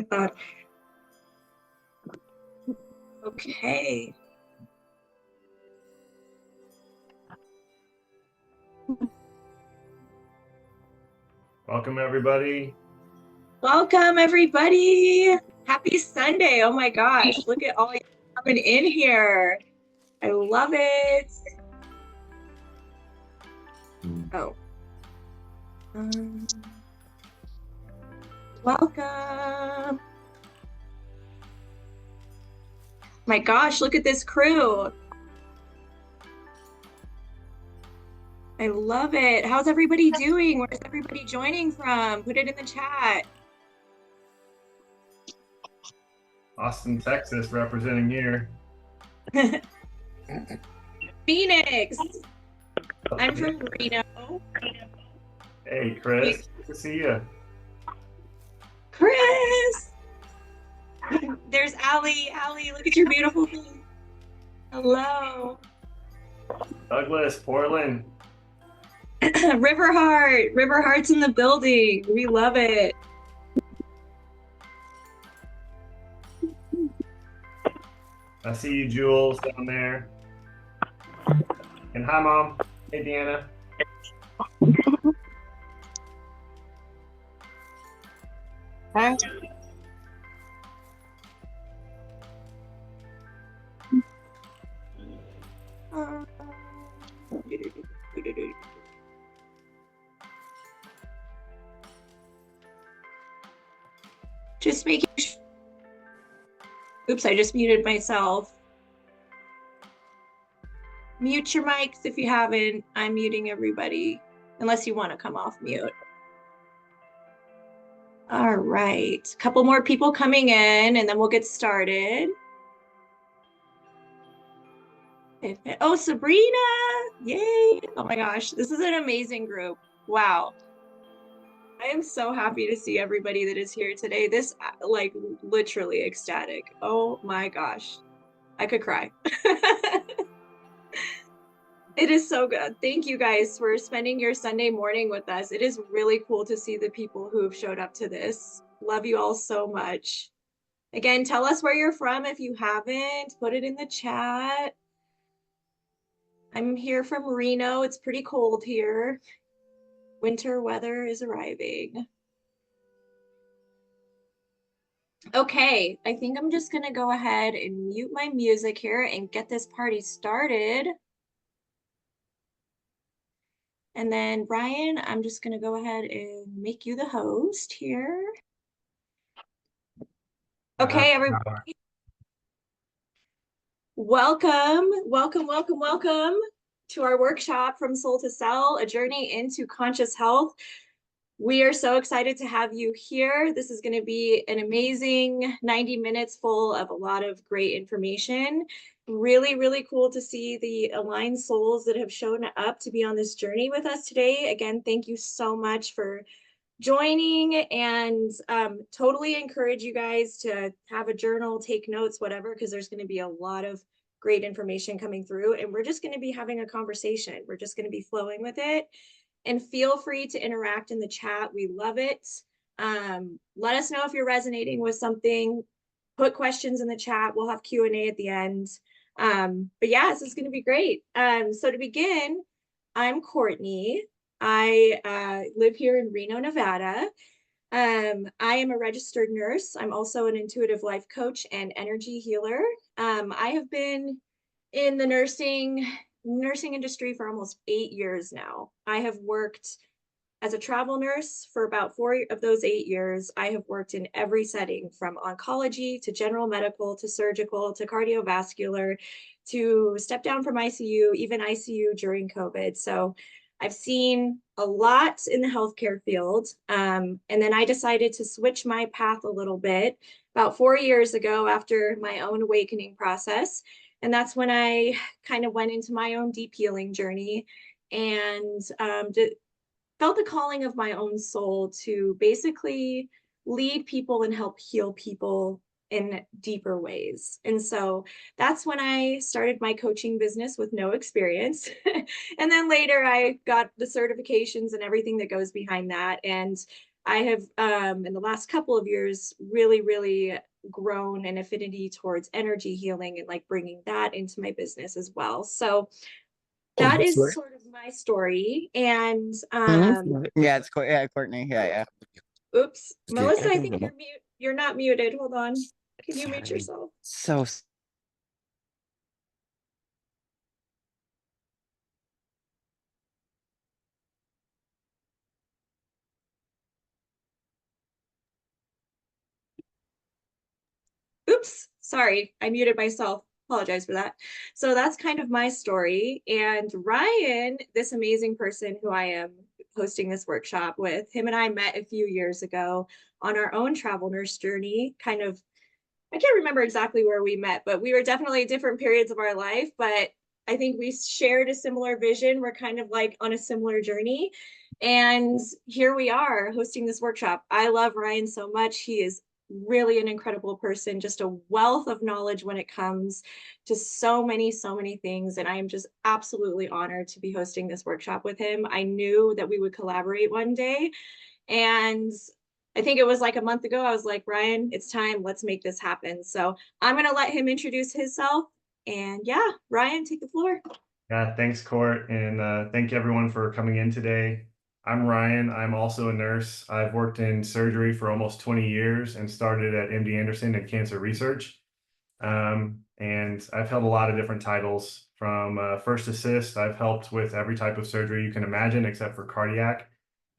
thought. Okay. Welcome, everybody. Welcome, everybody. Happy Sunday. Oh my gosh. Look at all you coming in here. I love it. Oh. Welcome. My gosh, look at this crew. I love it. How's everybody doing? Where's everybody joining from? Put it in the chat. Austin, Texas, representing here. Phoenix. I'm from Reno. Hey, Chris. Good to see you. Chris. There's Allie. Allie, look at your beautiful face. Hello. Douglas, Portland. Riverheart. Riverheart's in the building. We love it. I see you, Jules, down there. And hi, Mom. Hey, Deanna. Hi. Just making sure. Oops, I just muted myself. Mute your mics if you haven't. I'm muting everybody, unless you want to come off mute. All right, a couple more people coming in, and then we'll get started. Oh, Sabrina, yay. Oh my gosh, this is an amazing group. Wow. I am so happy to see everybody that is here today. This, like, literally ecstatic. Oh my gosh, I could cry. It is so good. Thank you guys for spending your Sunday morning with us. It is really cool to see the people who have showed up to this. Love you all so much. Again, tell us where you're from if you haven't. Put it in the chat. I'm here from Reno. It's pretty cold here. Winter weather is arriving. Okay, I think I'm just gonna go ahead and mute my music here and get this party started. And then Brian, I'm just gonna go ahead and make you the host here. Okay, everybody. Welcome, welcome, welcome, welcome to our workshop From Soul to Cell, a journey into conscious health. We are so excited to have you here. This is going to be an amazing 90 minutes full of a lot of great information. Really, really cool to see the aligned souls that have shown up to be on this journey with us today. Again, thank you so much for joining, and totally encourage you guys to have a journal, take notes, whatever, because there's going to be a lot of great information coming through, and we're just going to be having a conversation. We're just going to be flowing with it. And feel free to interact in the chat. We love it. Let us know if you're resonating with something. Put questions in the chat. We'll have Q&A at the end. But yeah, this is going to be great. So to begin, I'm Courtney. I live here in Reno, Nevada. I am a registered nurse. I'm also an intuitive life coach and energy healer. I have been in the nursing industry for almost 8 years now. I have worked as a travel nurse for about 4 of those 8 years. I have worked in every setting, from oncology to general medical to surgical to cardiovascular to step down from ICU, even ICU during COVID. So I've seen a lot in the healthcare field. And then I decided to switch my path a little bit about 4 years ago after my own awakening process. And that's when I kind of went into my own deep healing journey and felt the calling of my own soul to basically lead people and help heal people in deeper ways. And so that's when I started my coaching business with no experience. And then later I got the certifications and everything that goes behind that. And I have, in the last couple of years, really grown an affinity towards energy healing and like bringing that into my business as well. So Oh, that that's is right. sort of my story. And Yeah, it's yeah, Courtney. Yeah, oops, yeah. Melissa, I think you're mute. You're not muted. Hold on. Can you mute Sorry. yourself? So Oops, sorry, I muted myself. Apologize for that. So that's kind of my story. And Ryan, this amazing person who I am hosting this workshop with, him and I met a few years ago on our own travel nurse journey. Kind of, I can't remember exactly where we met, but we were definitely different periods of our life. But I think we shared a similar vision. We're kind of like on a similar journey. And here we are hosting this workshop. I love Ryan so much. He is really an incredible person, just a wealth of knowledge when it comes to so many things. And I am just absolutely honored to be hosting this workshop with him. I knew that we would collaborate one day. And I think it was like a month ago, I was like, Ryan, it's time, let's make this happen. So I'm going to let him introduce himself. And yeah, Ryan, take the floor. Yeah, thanks, Court, and thank you everyone for coming in today. I'm Ryan. I'm also a nurse. I've worked in surgery for almost 20 years and started at MD Anderson in cancer research. And I've held a lot of different titles from first assist. I've helped with every type of surgery you can imagine except for cardiac,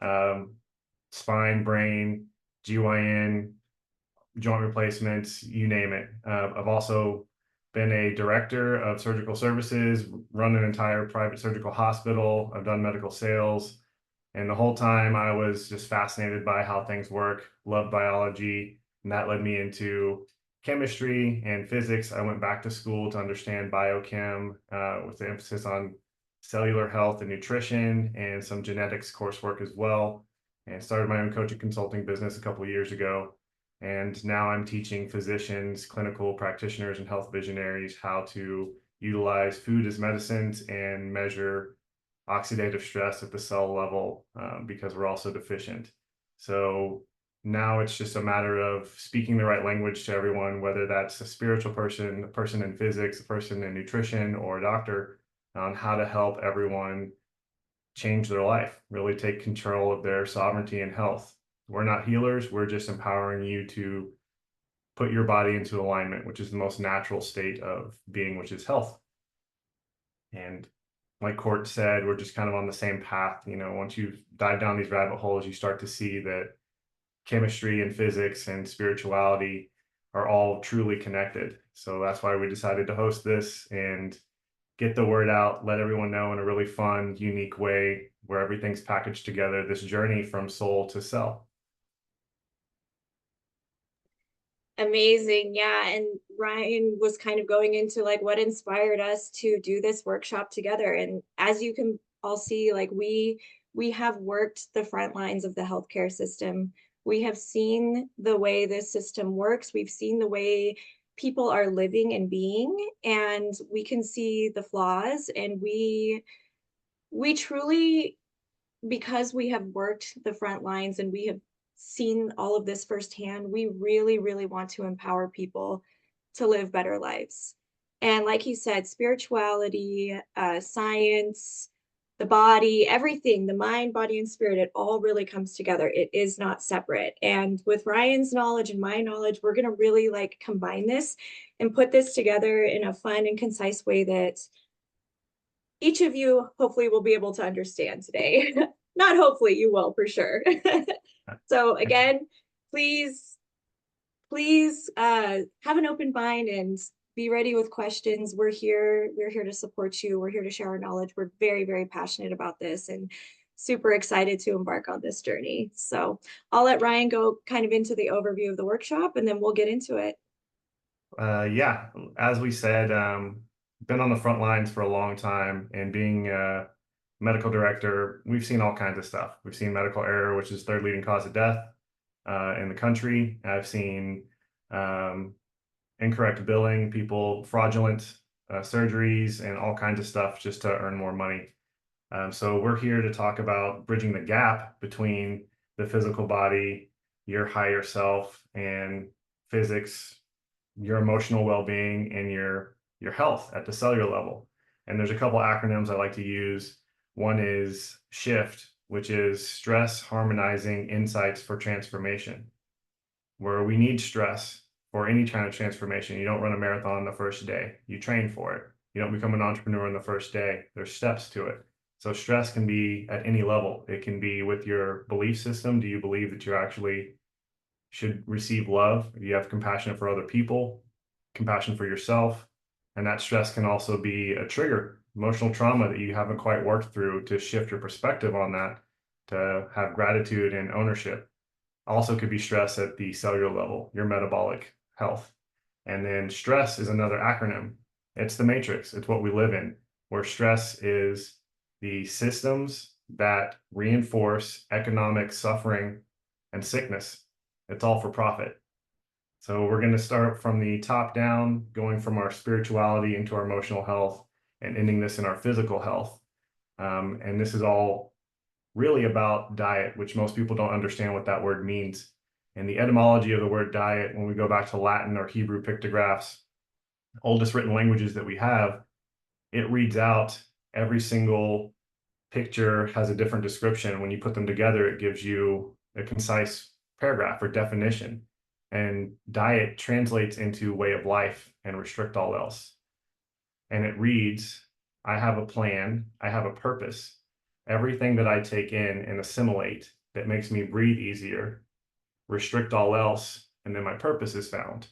um, spine, brain, GYN, joint replacements, you name it. I've also been a director of surgical services, run an entire private surgical hospital. I've done medical sales. And the whole time I was just fascinated by how things work, loved biology, and that led me into chemistry and physics. I went back to school to understand biochem with the emphasis on cellular health and nutrition and some genetics coursework as well. And started my own coaching consulting business a couple of years ago. And now I'm teaching physicians, clinical practitioners, and health visionaries how to utilize food as medicines and measure oxidative stress at the cell level because we're also deficient. So now it's just a matter of speaking the right language to everyone, whether that's a spiritual person, a person in physics, a person in nutrition, or a doctor, on how to help everyone change their life, really take control of their sovereignty and health. We're not healers, we're just empowering you to put your body into alignment, which is the most natural state of being, which is health. And like Court said, we're just kind of on the same path. You know, once you dive down these rabbit holes, you start to see that chemistry and physics and spirituality are all truly connected. So that's why we decided to host this and get the word out, let everyone know in a really fun, unique way where everything's packaged together, this journey from soul to cell. Amazing. Yeah. And Ryan was kind of going into like what inspired us to do this workshop together. And as you can all see, like we have worked the front lines of the healthcare system. We have seen the way this system works. We've seen the way people are living and being, and we can see the flaws. And we truly, because we have worked the front lines and we have seen all of this firsthand, we really want to empower people to live better lives. And like he said, spirituality, science, the body, everything, the mind, body, and spirit, it all really comes together. It is not separate. And with Ryan's knowledge and my knowledge, we're going to really like combine this and put this together in a fun and concise way that each of you hopefully will be able to understand today. Not hopefully, you will for sure. So again, please have an open mind and be ready with questions. We're here to support you. We're here to share our knowledge. We're very passionate about this and super excited to embark on this journey. So I'll let Ryan go kind of into the overview of the workshop and then we'll get into it. Yeah, as we said, been on the front lines for a long time, and being a medical director, we've seen all kinds of stuff. We've seen medical error, which is third leading cause of death in the country. I've seen incorrect billing, people, fraudulent surgeries, and all kinds of stuff just to earn more money. So we're here to talk about bridging the gap between the physical body, your higher self, and physics, your emotional well-being, and your health at the cellular level. And there's a couple acronyms I like to use. One is SHIFT, which is Stress Harmonizing Insights for Transformation, where we need stress for any kind of transformation. You don't run a marathon the first day, you train for it. You don't become an entrepreneur on the first day. There's steps to it. So stress can be at any level. It can be with your belief system. Do you believe that you actually should receive love? Do you have compassion for other people, compassion for yourself? And that stress can also be a trigger, emotional trauma that you haven't quite worked through, to shift your perspective on that, to have gratitude and ownership. Also could be stress at the cellular level, your metabolic health. And then stress is another acronym. It's the matrix. It's what we live in, where stress is the systems that reinforce economic suffering and sickness. It's all for profit. So we're going to start from the top down, going from our spirituality into our emotional health, and ending this in our physical health. And this is all really about diet, which most people don't understand what that word means. And the etymology of the word diet, when we go back to Latin or Hebrew pictographs, oldest written languages that we have, it reads out every single picture has a different description. When you put them together, it gives you a concise paragraph or definition. And diet translates into way of life and restrict all else. And it reads, I have a plan, I have a purpose. Everything that I take in and assimilate that makes me breathe easier, restrict all else, and then my purpose is found.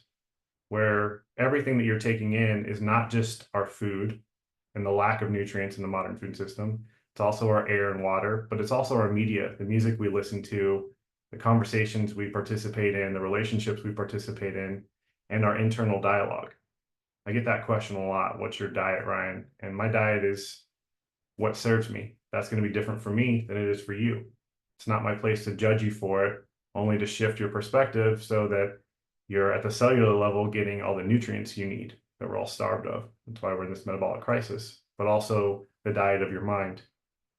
Where everything that you're taking in is not just our food and the lack of nutrients in the modern food system. It's also our air and water, but it's also our media, the music we listen to, the conversations we participate in, the relationships we participate in, and our internal dialogue. I get that question a lot. What's your diet, Ryan? And my diet is what serves me. That's going to be different for me than it is for you. It's not my place to judge you for it, only to shift your perspective so that you're at the cellular level getting all the nutrients you need that we're all starved of. That's why we're in this metabolic crisis, but also the diet of your mind.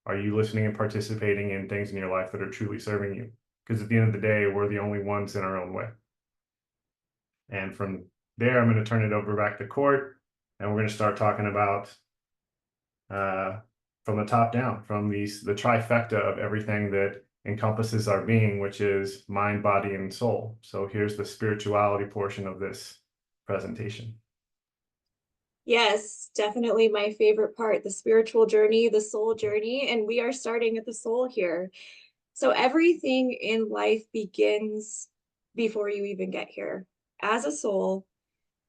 Are you listening and participating in things in your life that are truly serving you? Because at the end of the day, we're the only ones in our own way. And from there, I'm going to turn it over back to Court, and we're going to start talking about from the top down, from the trifecta of everything that encompasses our being, which is mind, body, and soul. So here's the spirituality portion of this presentation. Yes, definitely my favorite part, the spiritual journey, the soul journey, and we are starting at the soul here. So everything in life begins before you even get here. As a soul,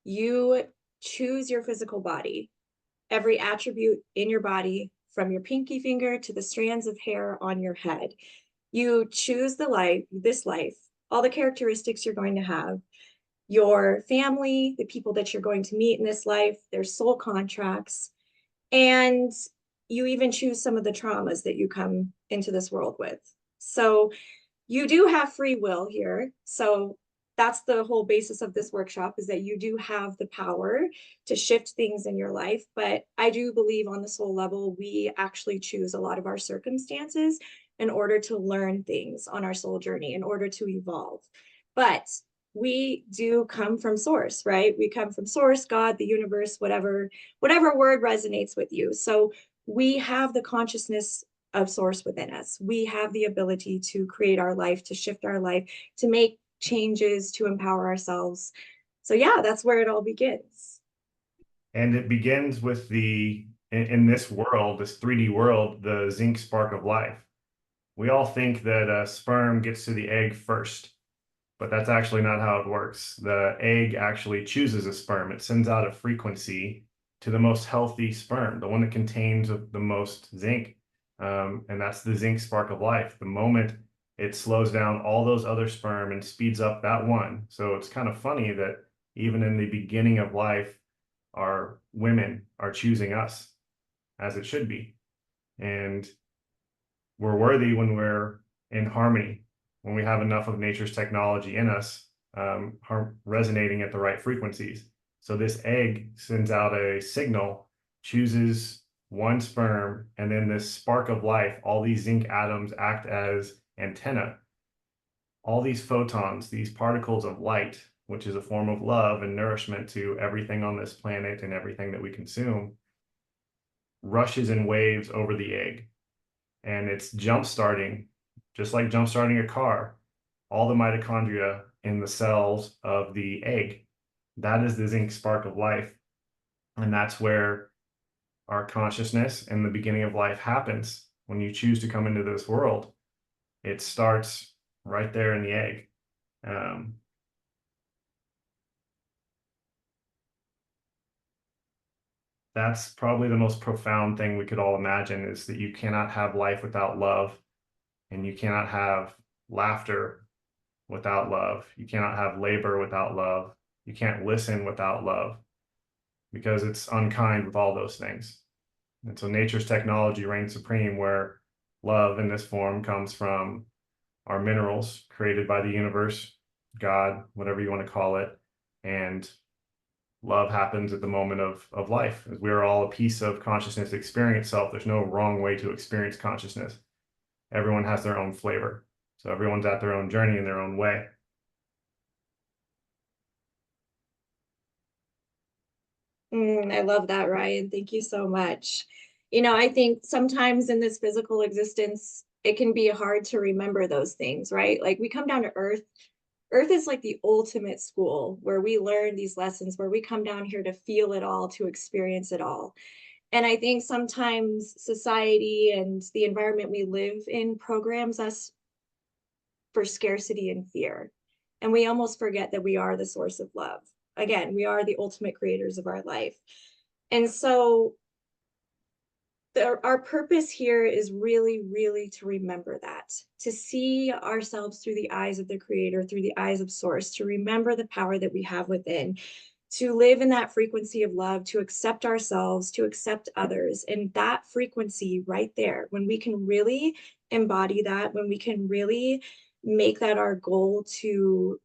you choose your physical body, every attribute in your body, from your pinky finger to the strands of hair on your head. You choose this life, all the characteristics you're going to have, your family, the people that you're going to meet in this life, their soul contracts, and you even choose some of the traumas that you come into this world with. So you do have free will here. So that's the whole basis of this workshop, is that you do have the power to shift things in your life. But I do believe on the soul level, we actually choose a lot of our circumstances in order to learn things on our soul journey, in order to evolve. But we do come from source, right? We come from source, God, the universe, whatever word resonates with you. So we have the consciousness of source within us. We have the ability to create our life, to shift our life, to make changes, to empower ourselves. So yeah, that's where it all begins. And it begins with in this world, this 3D world, the zinc spark of life. We all think that a sperm gets to the egg first, but that's actually not how it works. The egg actually chooses a sperm. It sends out a frequency to the most healthy sperm, the one that contains the most zinc. And that's the zinc spark of life. The moment it slows down all those other sperm and speeds up that one. So it's kind of funny that even in the beginning of life, our women are choosing us, as it should be. And we're worthy when we're in harmony, when we have enough of nature's technology in us, resonating at the right frequencies. So this egg sends out a signal, chooses one sperm, and then this spark of life, all these zinc atoms act as antenna all these photons, these particles of light, which is a form of love and nourishment to everything on this planet and everything that we consume, rushes in waves over the egg. And it's jump starting, just like jump starting a car, all the mitochondria in the cells of the egg. That is the zinc spark of life. And that's where our consciousness and the beginning of life happens. When you choose to come into this world, it starts right there in the egg. That's probably the most profound thing we could all imagine, is that you cannot have life without love, and you cannot have laughter without love. You cannot have labor without love. You can't listen without love, because it's unkind with all those things. And so nature's technology reigns supreme, where love in this form comes from our minerals created by the universe, God, whatever you want to call it. And love happens at the moment of life, as we are all a piece of consciousness experience self. There's no wrong way to experience consciousness. Everyone has their own flavor. So everyone's at their own journey in their own way. I love that, Ryan. Thank you so much. You know, I think sometimes in this physical existence, it can be hard to remember those things, right? Like we come down to Earth. Earth is like the ultimate school where we learn these lessons, where we come down here to feel it all, to experience it all. And I think sometimes society and the environment we live in programs us for scarcity and fear. And we almost forget that we are the source of love. Again, we are the ultimate creators of our life. And so our purpose here is really, really to remember that, to see ourselves through the eyes of the creator, through the eyes of source, to remember the power that we have within, to live in that frequency of love, to accept ourselves, to accept others. And that frequency right there, when we can really embody that, when we can really make that our goal to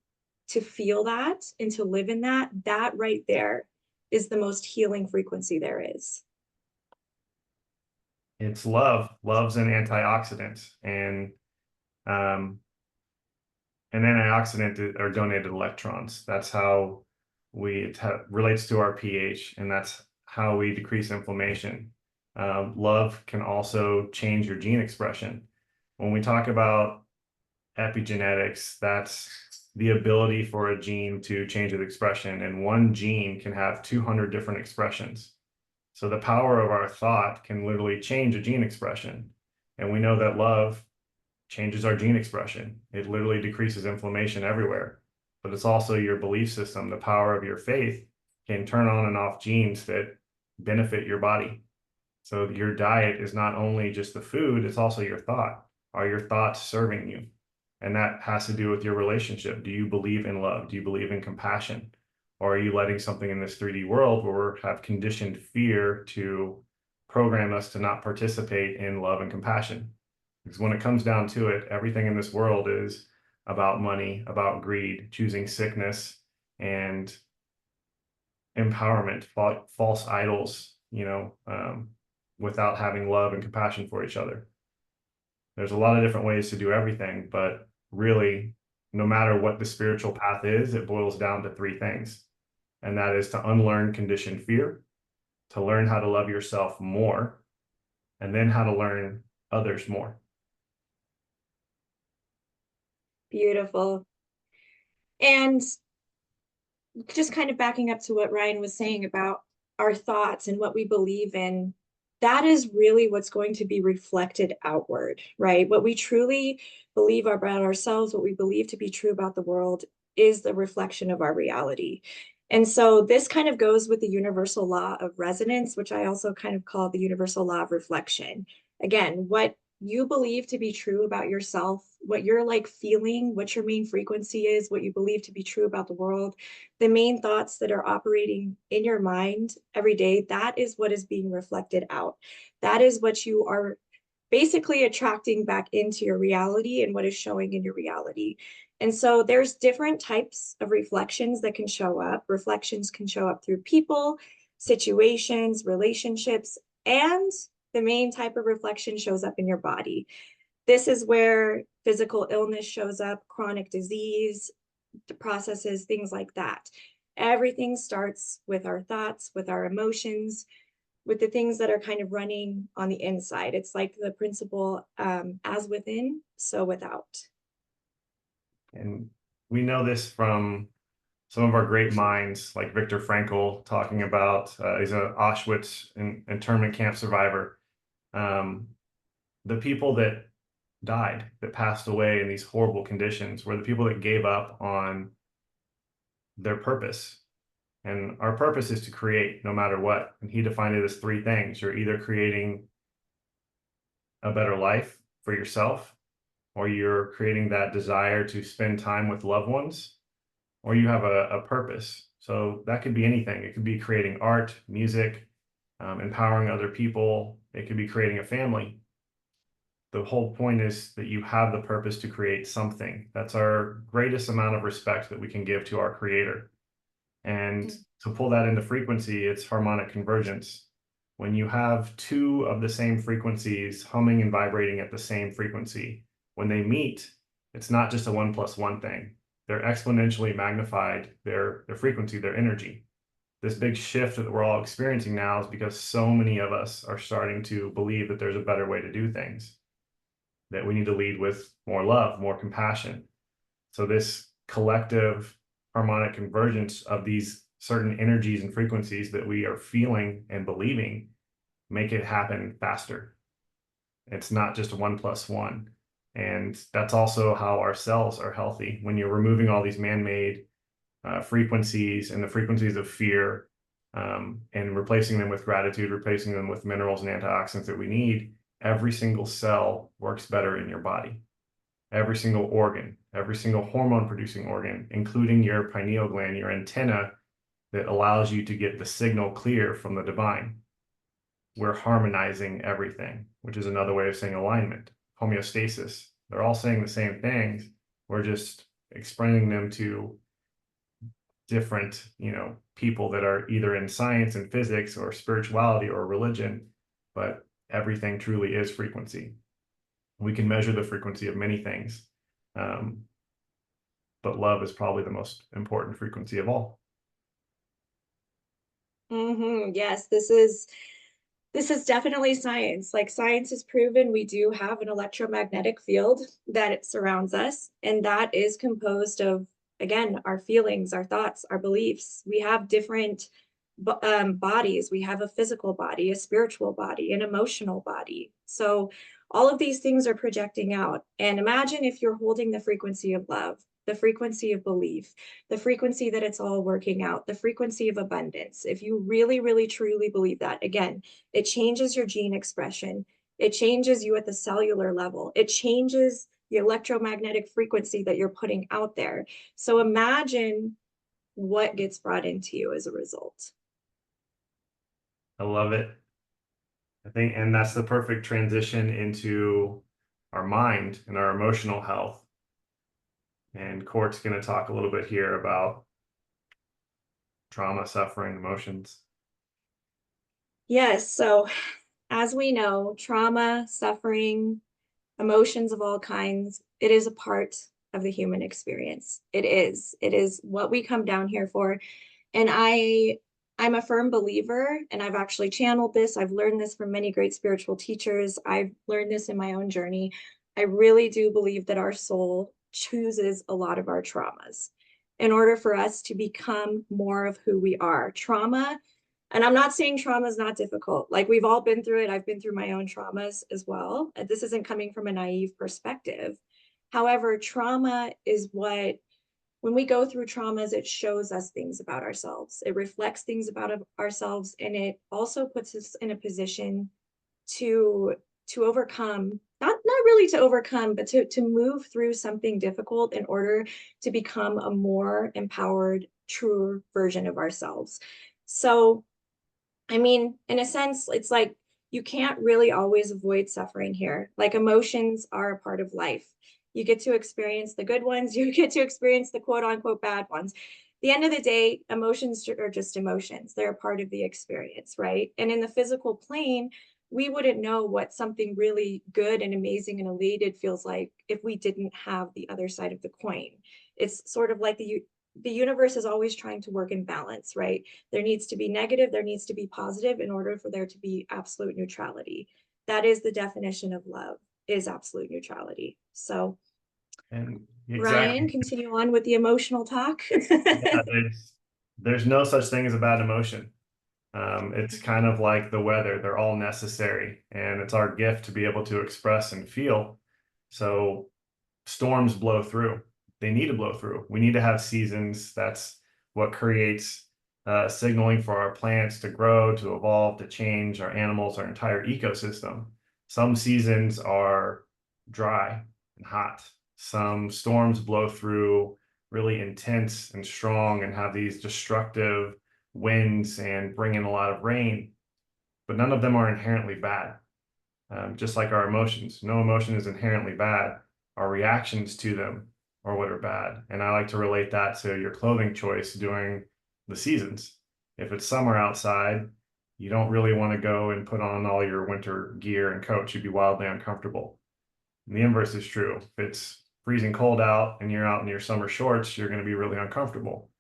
feel that and to live in that, that right there is the most healing frequency there is. It's love. Love's an antioxidant, and an antioxidant are donated electrons. That's how it relates to our pH, and that's how we decrease inflammation. Love can also change your gene expression. When we talk about epigenetics, that's the ability for a gene to change its expression, and one gene can have 200 different expressions. So the power of our thought can literally change a gene expression. And we know that love changes our gene expression. It literally decreases inflammation everywhere. But it's also your belief system. The power of your faith can turn on and off genes that benefit your body. So your diet is not only just the food, it's also your thought. Are your thoughts serving you? And that has to do with your relationship. Do you believe in love? Do you believe in compassion? Or are you letting something in this 3D world where we have conditioned fear to program us to not participate in love and compassion? Because when it comes down to it, everything in this world is about money, about greed, choosing sickness and empowerment, false idols, without having love and compassion for each other. There's a lot of different ways to do everything, but really, no matter what the spiritual path is, it boils down to three things. And that is to unlearn conditioned fear, to learn how to love yourself more, and then how to learn others more. Beautiful. And just kind of backing up to what Ryan was saying about our thoughts and what we believe in, that is really what's going to be reflected outward, right? What we truly believe about ourselves, what we believe to be true about the world, is the reflection of our reality. And so this kind of goes with the universal law of resonance, which I also kind of call the universal law of reflection. Again, what you believe to be true about yourself, what you're like feeling, what your main frequency is, what you believe to be true about the world, the main thoughts that are operating in your mind every day, that is what is being reflected out. That is what you are basically attracting back into your reality and what is showing in your reality. And so there's different types of reflections that can show up. Reflections can show up through people, situations, relationships, and the main type of reflection shows up in your body. This is where physical illness shows up, chronic disease, the processes, things like that. Everything starts with our thoughts, with our emotions, with the things that are kind of running on the inside. It's like the principle, as within, so without. And we know this from some of our great minds, like Viktor Frankl, talking about, he's an Auschwitz internment camp survivor. The people that died, that passed away in these horrible conditions, were the people that gave up on their purpose. And our purpose is to create no matter what. And he defined it as three things. You're either creating a better life for yourself, or you're creating that desire to spend time with loved ones, or you have a purpose. So that could be anything. It could be creating art, music, empowering other people. It could be creating a family. The whole point is that you have the purpose to create something. That's our greatest amount of respect that we can give to our creator. And to pull that into frequency, it's harmonic convergence. When you have two of the same frequencies humming and vibrating at the same frequency, when they meet, it's not just a 1+1 thing. They're exponentially magnified, their frequency, their energy. This big shift that we're all experiencing now is because so many of us are starting to believe that there's a better way to do things, that we need to lead with more love, more compassion. So this collective harmonic convergence of these certain energies and frequencies that we are feeling and believing make it happen faster. It's not just a 1+1. And that's also how our cells are healthy. When you're removing all these man-made frequencies and the frequencies of fear, and replacing them with gratitude, replacing them with minerals and antioxidants that we need, every single cell works better in your body. Every single organ, every single hormone producing organ, including your pineal gland, your antenna that allows you to get the signal clear from the divine. We're harmonizing everything, which is another way of saying alignment, homeostasis. They're all saying the same things. We're just explaining them to different, people that are either in science and physics or spirituality or religion, but everything truly is frequency. We can measure the frequency of many things, but love is probably the most important frequency of all. Yes, this is definitely science. Like, science has proven we do have an electromagnetic field that it surrounds us, and that is composed of, again, our feelings, our thoughts, our beliefs. We have different bodies. We have a physical body, a spiritual body, an emotional body. So all of these things are projecting out. And imagine if you're holding the frequency of love, the frequency of belief, the frequency that it's all working out, the frequency of abundance. If you really, really, truly believe that, again, it changes your gene expression. It changes you at the cellular level. It changes the electromagnetic frequency that you're putting out there. So imagine what gets brought into you as a result. I love it. I think, and that's the perfect transition into our mind and our emotional health. And Court's going to talk a little bit here about trauma, suffering, emotions. Yes. So as we know, trauma, suffering, emotions of all kinds, it is a part of the human experience. It is what we come down here for. And I'm a firm believer, and I've actually channeled this. I've learned this from many great spiritual teachers. I've learned this in my own journey. I really do believe that our soul chooses a lot of our traumas in order for us to become more of who we are. Trauma, and I'm not saying trauma is not difficult. Like, we've all been through it. I've been through my own traumas as well. This isn't coming from a naive perspective. However, trauma is what, when we go through traumas, it shows us things about ourselves. It reflects things about ourselves, and it also puts us in a position to overcome, not really to overcome, but to move through something difficult in order to become a more empowered, truer version of ourselves. So, I mean, in a sense, it's like you can't really always avoid suffering here. Like, emotions are a part of life. You get to experience the good ones, you get to experience the quote unquote bad ones. At the end of the day, emotions are just emotions. They're a part of the experience, right? And in the physical plane, we wouldn't know what something really good and amazing and elated feels like if we didn't have the other side of the coin. It's sort of like the universe is always trying to work in balance, right? There needs to be negative, there needs to be positive in order for there to be absolute neutrality. That is the definition of love, is absolute neutrality. So, And Ryan, exactly. continue on with the emotional talk. Yeah, there's no such thing as a bad emotion. It's kind of like the weather, they're all necessary, and it's our gift to be able to express and feel. So storms blow through, they need to blow through. We need to have seasons. That's what creates signaling for our plants to grow, to evolve, to change, our animals, our entire ecosystem. Some seasons are dry and hot. Some storms blow through really intense and strong and have these destructive winds and bring in a lot of rain, but none of them are inherently bad. Just like our emotions, no emotion is inherently bad. Our reactions to them are what are bad. And I like to relate that to your clothing choice during the seasons. If it's summer outside, you don't really want to go and put on all your winter gear and coats. You'd be wildly uncomfortable. And the inverse is true. If it's freezing cold out and you're out in your summer shorts, you're going to be really uncomfortable.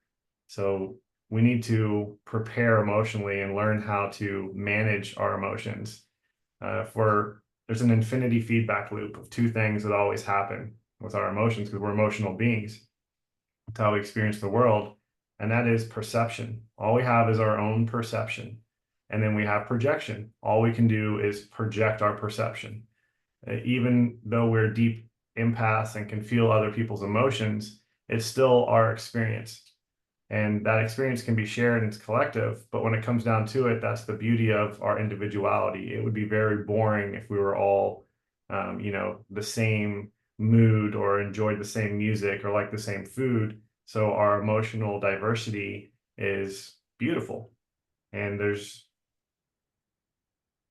So we need to prepare emotionally and learn how to manage our emotions. There's an infinity feedback loop of two things that always happen with our emotions, because we're emotional beings. It's how we experience the world, and that is perception. All we have is our own perception, and then we have projection. All we can do is project our perception. Even though we're deep empaths and can feel other people's emotions, it's still our experience. And that experience can be shared and it's collective, but when it comes down to it, that's the beauty of our individuality. It would be very boring if we were all, the same mood or enjoyed the same music or like the same food. So our emotional diversity is beautiful, and there's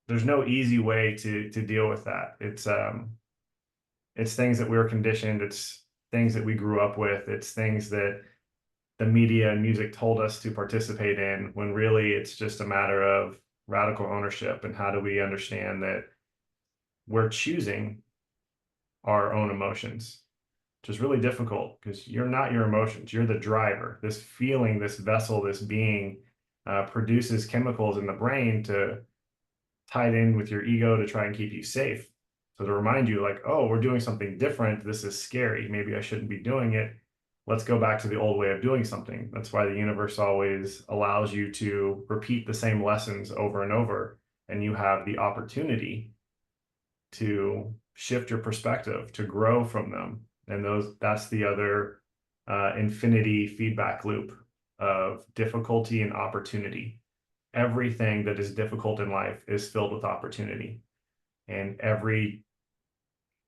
no easy way to deal with that. It's things that we were conditioned. It's things that we grew up with. It's things that the media and music told us to participate in, when really it's just a matter of radical ownership. And how do we understand that we're choosing our own emotions, which is really difficult because you're not your emotions, you're the driver. This feeling, this vessel, this being produces chemicals in the brain to tie it in with your ego to try and keep you safe. So to remind you, like, oh, we're doing something different, this is scary, maybe I shouldn't be doing it. Let's go back to the old way of doing something. That's why the universe always allows you to repeat the same lessons over and over, and you have the opportunity to shift your perspective, to grow from them. And that's the other infinity feedback loop of difficulty and opportunity. Everything that is difficult in life is filled with opportunity, and every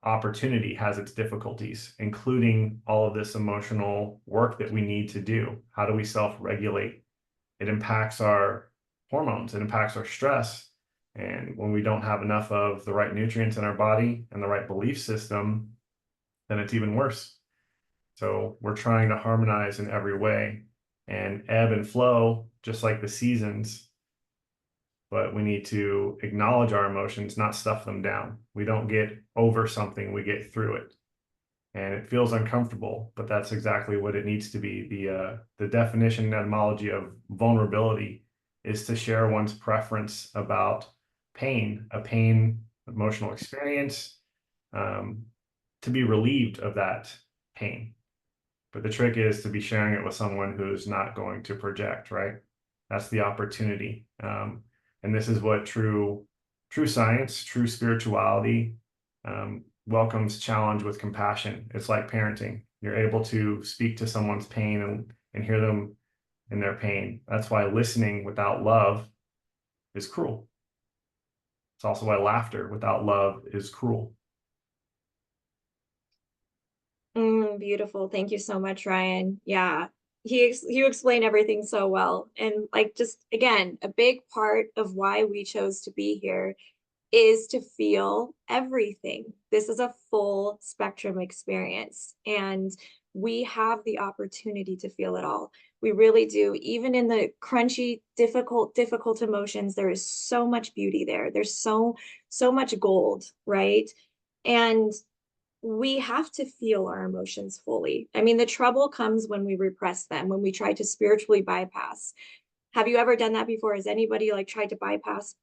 opportunity has its difficulties, including all of this emotional work that we need to do. How do we self-regulate? It impacts our hormones, it impacts our stress. And when we don't have enough of the right nutrients in our body and the right belief system, then it's even worse. So we're trying to harmonize in every way and ebb and flow, just like the seasons. But we need to acknowledge our emotions, not stuff them down. We don't get over something, we get through it. And it feels uncomfortable, but that's exactly what it needs to be. The definition and etymology of vulnerability is to share one's preference about pain, a pain emotional experience, to be relieved of that pain. But the trick is to be sharing it with someone who's not going to project, right? That's the opportunity. And this is what true science, true spirituality welcomes challenge with compassion. It's like parenting. You're able to speak to someone's pain and hear them in their pain. That's why listening without love is cruel. It's also why laughter without love is cruel. Beautiful. Thank you so much, Ryan. Yeah, you explained everything so well. And like, just again, a big part of why we chose to be here is to feel everything. This is a full spectrum experience, and we have the opportunity to feel it all. We really do. Even in the crunchy, difficult emotions, there is so much beauty there. There's so much gold, right? And we have to feel our emotions fully. I mean, the trouble comes when we repress them, when we try to spiritually bypass. Have you ever done that before? Has anybody like tried to bypass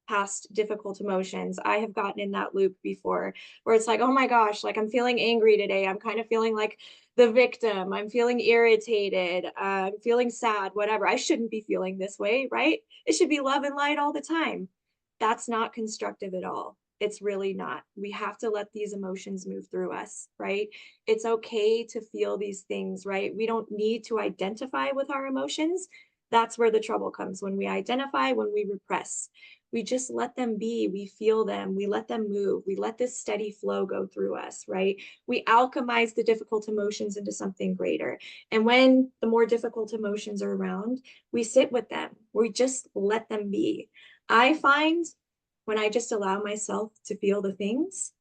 past difficult emotions? I have gotten in that loop before where it's like, oh my gosh, like I'm feeling angry today. I'm kind of feeling like the victim. I'm feeling irritated. I'm feeling sad, whatever. I shouldn't be feeling this way, right? It should be love and light all the time. That's not constructive at all. It's really not. We have to let these emotions move through us, right? It's okay to feel these things, right? We don't need to identify with our emotions. That's where the trouble comes when we identify, when we repress. We just let them be, we feel them, we let them move, we let this steady flow go through us, right? We alchemize the difficult emotions into something greater. And when the more difficult emotions are around, we sit with them, we just let them be. I find when I just allow myself to feel the things,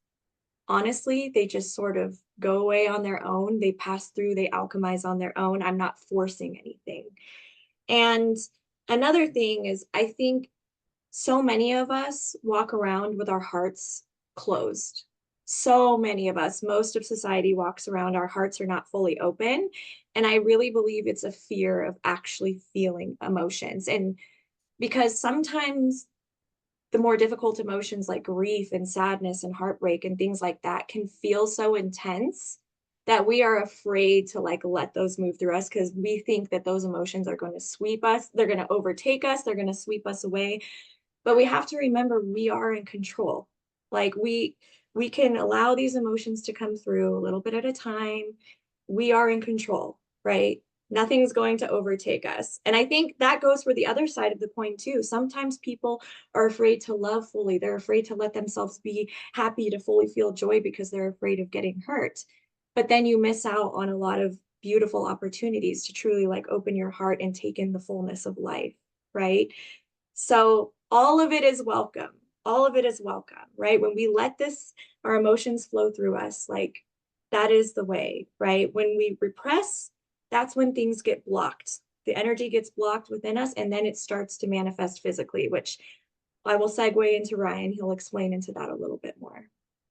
honestly, they just sort of go away on their own. They pass through, they alchemize on their own. I'm not forcing anything. And another thing is, I think so many of us walk around with our hearts closed. So many of us, most of society walks around, our hearts are not fully open. And I really believe it's a fear of actually feeling emotions. And because sometimes the more difficult emotions like grief and sadness and heartbreak and things like that can feel so intense that we are afraid to like let those move through us because we think that those emotions are going to sweep us, they're going to overtake us, they're going to sweep us away. But we have to remember we are in control. Like we can allow these emotions to come through a little bit at a time. We are in control, right? Nothing's going to overtake us. And I think that goes for the other side of the coin too. Sometimes people are afraid to love fully. They're afraid to let themselves be happy, to fully feel joy because they're afraid of getting hurt. But then you miss out on a lot of beautiful opportunities to truly like open your heart and take in the fullness of life, right? So all of it is welcome. All of it is welcome, right? When we let this, our emotions flow through us, like that is the way, right? When we repress, that's when things get blocked. The energy gets blocked within us, and then it starts to manifest physically, which I will segue into Ryan. He'll explain into that a little bit more.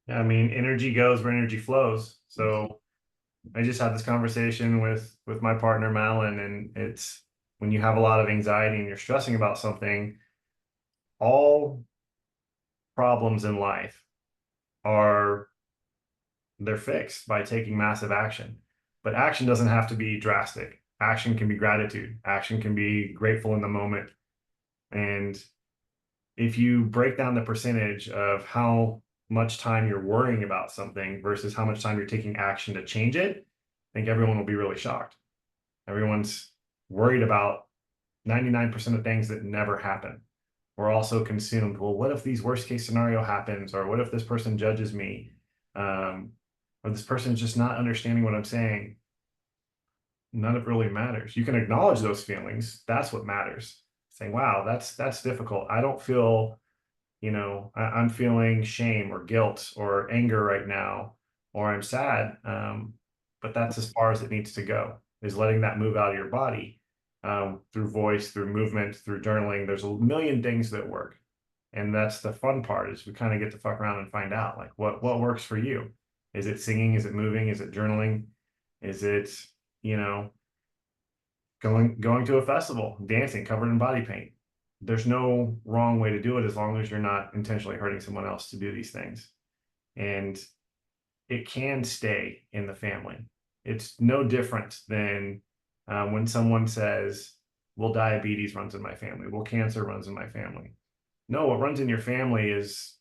Yeah, I mean, energy goes where energy flows. So I just had this conversation with my partner Malin, and it's when you have a lot of anxiety and you're stressing about something, all problems in life are they're fixed by taking massive action. But action doesn't have to be drastic. Action can be gratitude. Action can be grateful in the moment. And if you break down the percentage of how much time you're worrying about something versus how much time you're taking action to change it, I think everyone will be really shocked. Everyone's worried about 99% of things that never happen. We're also consumed. Well, what if these worst case scenario happens? Or what if this person judges me? Or this person is just not understanding what I'm saying? None of it really matters. You can acknowledge those feelings. That's what matters. Saying, wow, that's difficult. I don't feel, I'm feeling shame or guilt or anger right now, or I'm sad. But that's as far as it needs to go, is letting that move out of your body, through voice, through movement, through journaling. There's a million things that work. And that's the fun part, is we kind of get to fuck around and find out like what works for you. Is it singing? Is it moving? Is it journaling? Is it, you know, going to a festival, dancing covered in body paint? There's no wrong way to do it as long as you're not intentionally hurting someone else to do these things. And it can stay in the family. It's no different than when someone says, well, diabetes runs in my family. Well, cancer runs in my family. No, what runs in your family is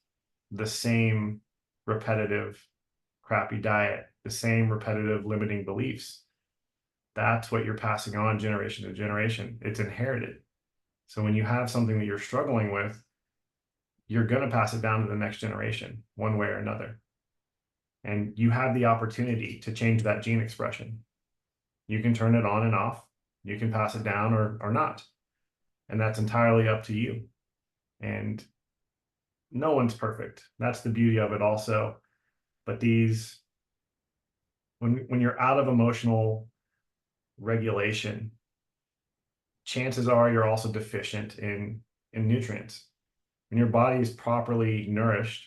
the same repetitive crappy diet, the same repetitive limiting beliefs. That's what you're passing on generation to generation. It's inherited. So when you have something that you're struggling with, you're going to pass it down to the next generation one way or another. And you have the opportunity to change that gene expression. You can turn it on and off. You can pass it down or not. And that's entirely up to you. And no one's perfect. That's the beauty of it also. But when you're out of emotional regulation, chances are you're also deficient in nutrients. When your body is properly nourished,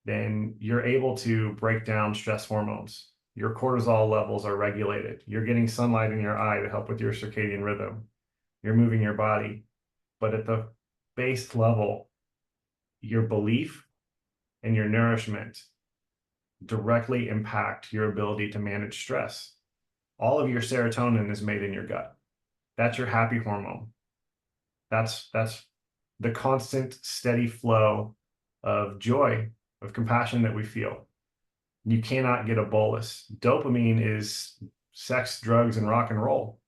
then you're able to break down stress hormones. Your cortisol levels are regulated. You're getting sunlight in your eye to help with your circadian rhythm. You're moving your body. But at the base level, your belief and your nourishment directly impact your ability to manage stress. All of your serotonin is made in your gut. That's your happy hormone. That's the constant, steady flow of joy, of compassion that we feel. You cannot get a bolus. Dopamine is sex, drugs, and rock and roll.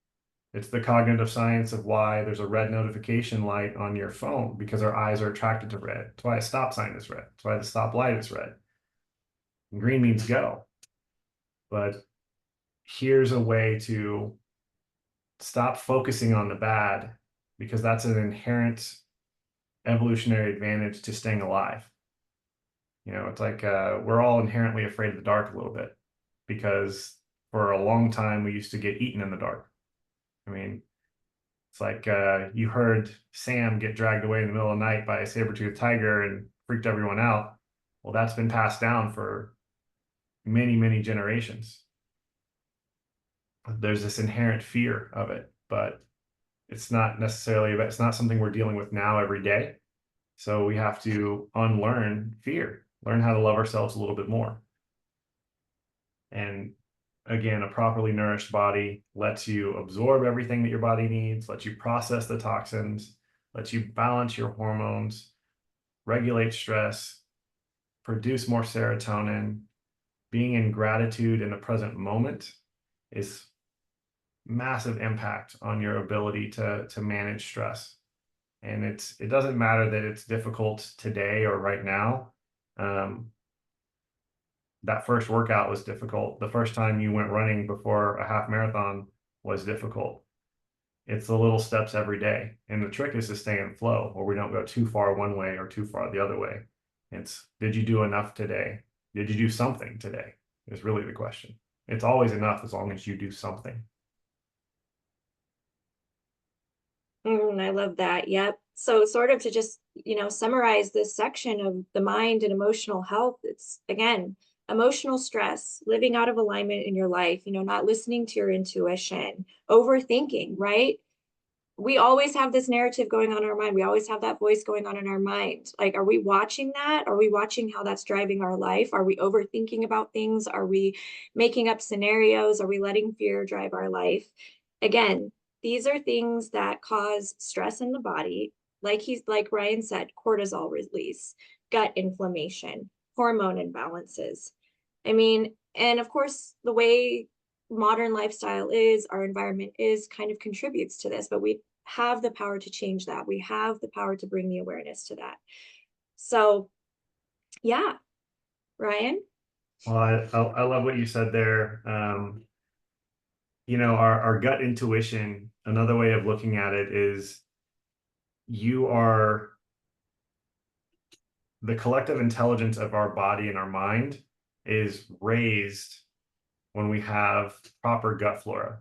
It's the cognitive science of why there's a red notification light on your phone, because our eyes are attracted to red. That's why a stop sign is red. That's why the stop light is red. And green means go. But here's a way to stop focusing on the bad, because that's an inherent evolutionary advantage to staying alive. You know, it's like we're all inherently afraid of the dark a little bit, because for a long time we used to get eaten in the dark. I mean, it's like you heard Sam get dragged away in the middle of the night by a saber-toothed tiger and freaked everyone out. Well, that's been passed down for many, many generations. There's this inherent fear of it, but it's not necessarily, it's not something we're dealing with now every day. So we have to unlearn fear, learn how to love ourselves a little bit more. And again, a properly nourished body lets you absorb everything that your body needs, lets you process the toxins, lets you balance your hormones, regulate stress, produce more serotonin. Being in gratitude in the present moment is massive impact on your ability to manage stress. And it doesn't matter that it's difficult today or right now. That first workout was difficult. The first time you went running before a half marathon was difficult. It's the little steps every day. And the trick is to stay in flow, where we don't go too far one way or too far the other way. It's, did you do enough today? Did you do something today? Is really the question. It's always enough as long as you do something. I love that. Yep. So sort of to just, summarize this section of the mind and emotional health, it's again, emotional stress, living out of alignment in your life, not listening to your intuition, overthinking, right? We always have this narrative going on in our mind. We always have that voice going on in our mind. Like, are we watching that? Are we watching how that's driving our life? Are we overthinking about things? Are we making up scenarios? Are we letting fear drive our life? Again, these are things that cause stress in the body. Like Ryan said, cortisol release, gut inflammation, hormone imbalances. I mean, and of course, the way modern lifestyle is, our environment is, kind of contributes to this, but we have the power to change that. We have the power to bring the awareness to that. So yeah, Ryan. Well, I love what you said there. Our gut intuition, another way of looking at it is the collective intelligence of our body and our mind is raised when we have proper gut flora.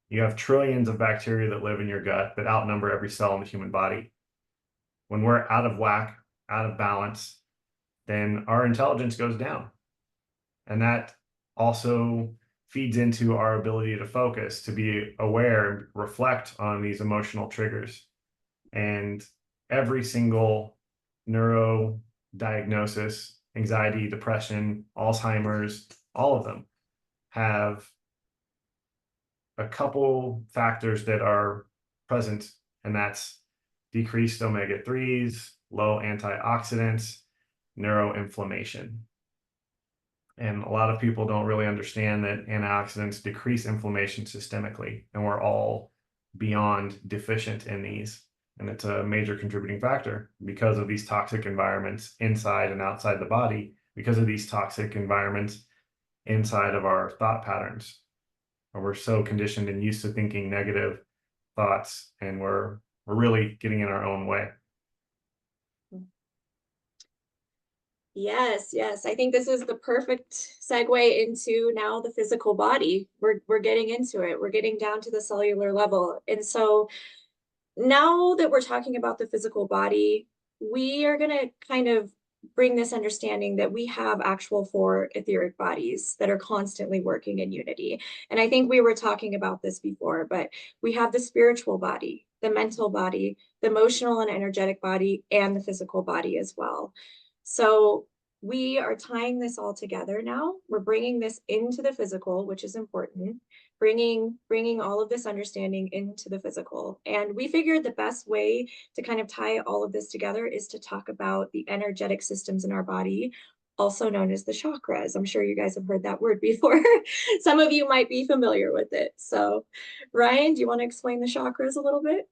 You have trillions of bacteria that live in your gut that outnumber every cell in the human body. When we're out of whack, out of balance, then our intelligence goes down. And that also feeds into our ability to focus, to be aware, and reflect on these emotional triggers. And every single neuro diagnosis, anxiety, depression, Alzheimer's, all of them have a couple factors that are present, and that's decreased omega-3s, low antioxidants, neuroinflammation. And a lot of people don't really understand that antioxidants decrease inflammation systemically, and we're all beyond deficient in these. And it's a major contributing factor because of these toxic environments inside and outside the body, because of these toxic environments inside of our thought patterns. We're so conditioned and used to thinking negative thoughts, and we're really getting in our own way. Yes, yes. I think this is the perfect segue into now the physical body. We're getting into it. We're getting down to the cellular level. And so now that we're talking about the physical body, we are going to kind of bring this understanding that we have actual four etheric bodies that are constantly working in unity. And I think we were talking about this before, but we have the spiritual body, the mental body, the emotional and energetic body, and the physical body as well. So we are tying this all together now. We're bringing this into the physical, which is important, bringing all of this understanding into the physical. And we figured the best way to kind of tie all of this together is to talk about the energetic systems in our body, also known as the chakras. I'm sure you guys have heard that word before. Some of you might be familiar with it. So Ryan, do you want to explain the chakras a little bit?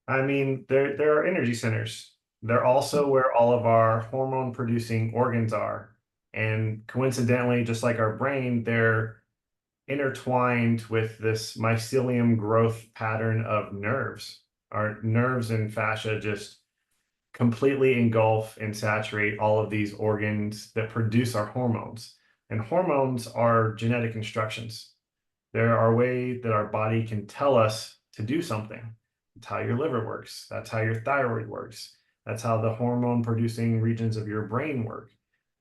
I mean, there are energy centers. They're also where all of our hormone producing organs are. And coincidentally, just like our brain, they're intertwined with this mycelium growth pattern of nerves. Our nerves and fascia just completely engulf and saturate all of these organs that produce our hormones. And hormones are genetic instructions. They're our way that our body can tell us to do something. That's how your liver works. That's how your thyroid works. That's how the hormone producing regions of your brain work.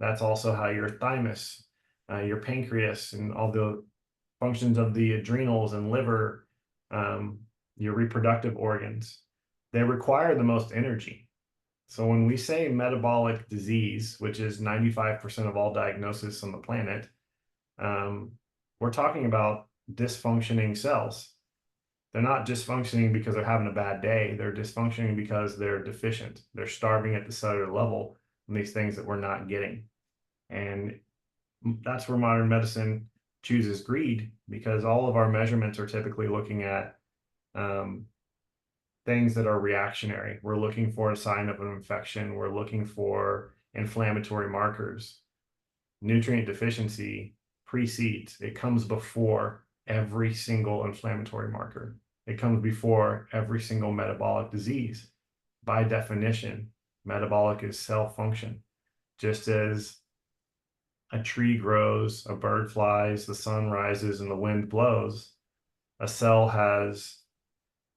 That's also how your thymus, your pancreas, and all the functions of the adrenals and liver, your reproductive organs, they require the most energy. So when we say metabolic disease, which is 95% of all diagnoses on the planet, we're talking about dysfunctioning cells. They're not dysfunctioning because they're having a bad day. They're dysfunctioning because they're deficient. They're starving at the cellular level from these things that we're not getting. And that's where modern medicine chooses greed, because all of our measurements are typically looking at things that are reactionary. We're looking for a sign of an infection. We're looking for inflammatory markers. Nutrient deficiency precedes, it comes before every single inflammatory marker. It comes before every single metabolic disease. By definition, metabolic is cell function. Just as a tree grows, a bird flies, the sun rises, and the wind blows, a cell has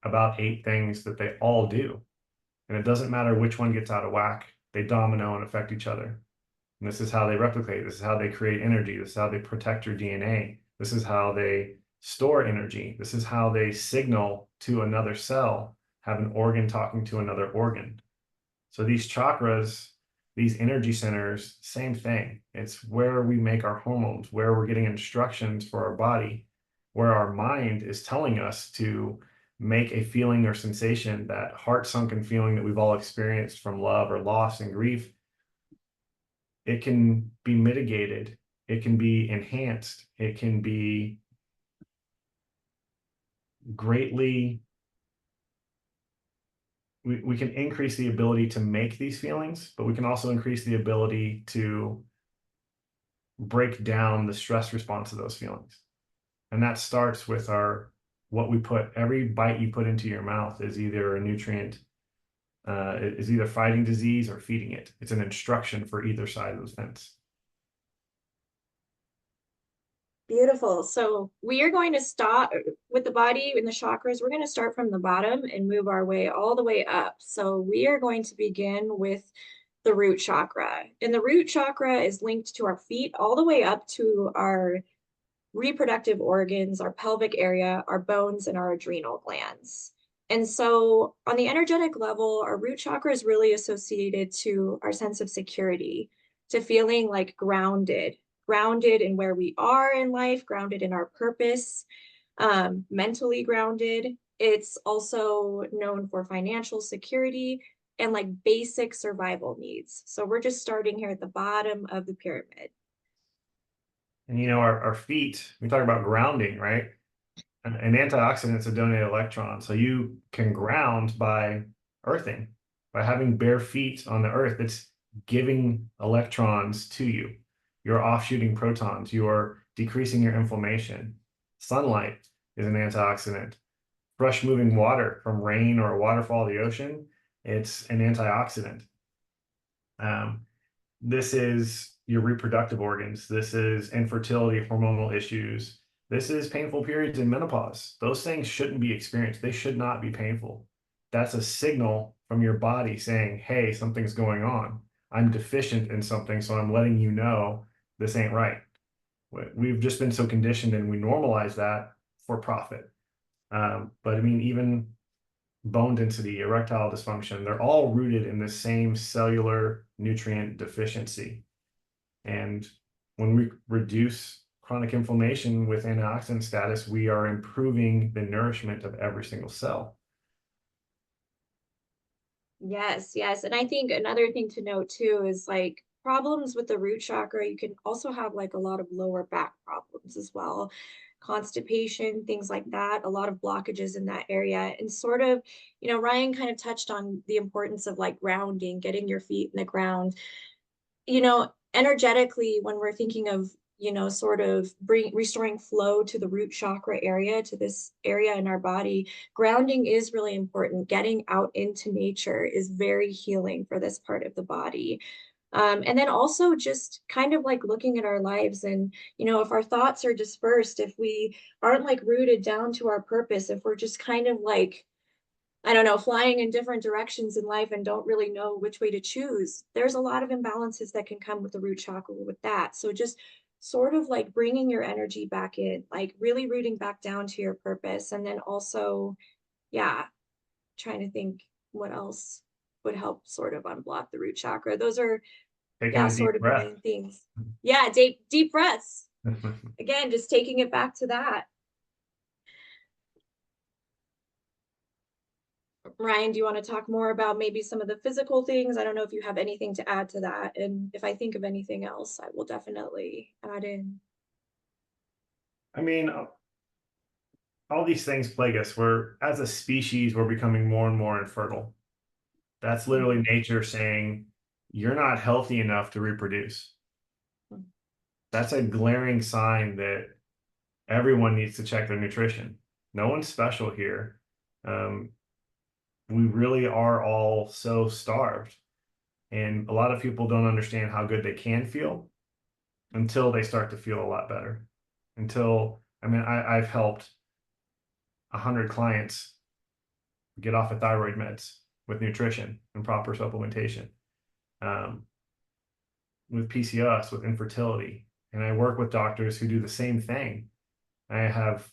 about 8 things that they all do. And it doesn't matter which one gets out of whack, they domino and affect each other. And this is how they replicate. This is how they create energy. This is how they protect your DNA. This is how they store energy. This is how they signal to another cell, have an organ talking to another organ. So these chakras, these energy centers, same thing. It's where we make our hormones, where we're getting instructions for our body, where our mind is telling us to make a feeling or sensation, that heart-sunken feeling that we've all experienced from love or loss and grief. It can be mitigated. It can be enhanced. It can be greatly, we can increase the ability to make these feelings, but we can also increase the ability to break down the stress response to those feelings. And that starts with what we put, every bite you put into your mouth is either a nutrient, is either fighting disease or feeding it. It's an instruction for either side of the fence. Beautiful. So we are going to start with the body and the chakras. We're going to start from the bottom and move our way all the way up. So we are going to begin with the root chakra. And the root chakra is linked to our feet all the way up to our reproductive organs, our pelvic area, our bones, and our adrenal glands. And so on the energetic level, our root chakra is really associated to our sense of security, to feeling like grounded in where we are in life, grounded in our purpose, mentally grounded. It's also known for financial security and like basic survival needs. So we're just starting here at the bottom of the pyramid. And our feet, we talk about grounding, right? An antioxidant is a donated electron. So you can ground by earthing, by having bare feet on the earth. It's giving electrons to you. You're offshooting protons. You're decreasing your inflammation. Sunlight is an antioxidant. Fresh moving water from rain or a waterfall of the ocean, it's an antioxidant. This is your reproductive organs. This is infertility, hormonal issues. This is painful periods in menopause. Those things shouldn't be experienced. They should not be painful. that's a signal from your body saying, hey, something's going on. I'm deficient in something, so I'm letting you know this ain't right. We've just been so conditioned and we normalize that for profit. But I mean, even bone density, erectile dysfunction, they're all rooted in the same cellular nutrient deficiency. And when we reduce chronic inflammation with antioxidant status, we are improving the nourishment of every single cell. Yes, yes. And I think another thing to note too is like problems with the root chakra, you can also have like a lot of lower back problems as well. Constipation, things like that, a lot of blockages in that area. And sort of, Ryan kind of touched on the importance of like grounding, getting your feet in the ground. Energetically, when we're thinking of, sort of restoring flow to the root chakra area, to this area in our body, grounding is really important. Getting out into nature is very healing for this part of the body. And then also just kind of like looking at our lives and, if our thoughts are dispersed, if we aren't like rooted down to our purpose, if we're just kind of like, I don't know, flying in different directions in life and don't really know which way to choose, there's a lot of imbalances that can come with the root chakra with that. So just sort of like bringing your energy back in, like really rooting back down to your purpose. And then also, yeah, trying to think what else would help sort of unblock the root chakra. Those are, Taking yeah, a deep sort of the breath. main things. Yeah, deep breaths. Again, just taking it back to that. Ryan, do you want to talk more about maybe some of the physical things? I don't know if you have anything to add to that. And if I think of anything else, I will definitely add in. I mean, all these things plague us. As a species, we're becoming more and more infertile. That's literally nature saying, you're not healthy enough to reproduce. That's a glaring sign that everyone needs to check their nutrition. No one's special here. We really are all so starved. And a lot of people don't understand how good they can feel until they start to feel a lot better. I've helped 100 clients get off of thyroid meds with nutrition and proper supplementation, with PCOS, with infertility. And I work with doctors who do the same thing. I have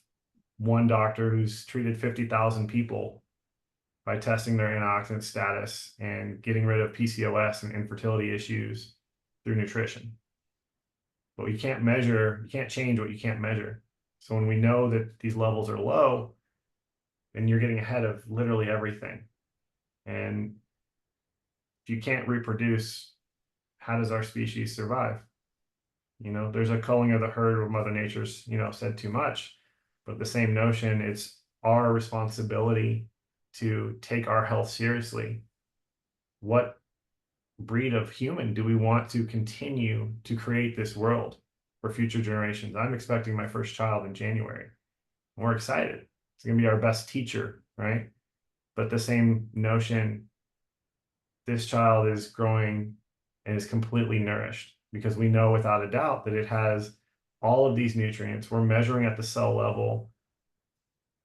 one doctor who's treated 50,000 people by testing their antioxidant status and getting rid of PCOS and infertility issues through nutrition. But you can't change what you can't measure. So when we know that these levels are low, then you're getting ahead of literally everything. And if you can't reproduce, how does our species survive? There's a culling of the herd where Mother Nature's, said too much. But the same notion, it's our responsibility to take our health seriously. What breed of human do we want to continue to create this world for future generations? I'm expecting my first child in January. We're excited. It's going to be our best teacher, right? But the same notion, this child is growing and is completely nourished because we know without a doubt that it has all of these nutrients. We're measuring at the cell level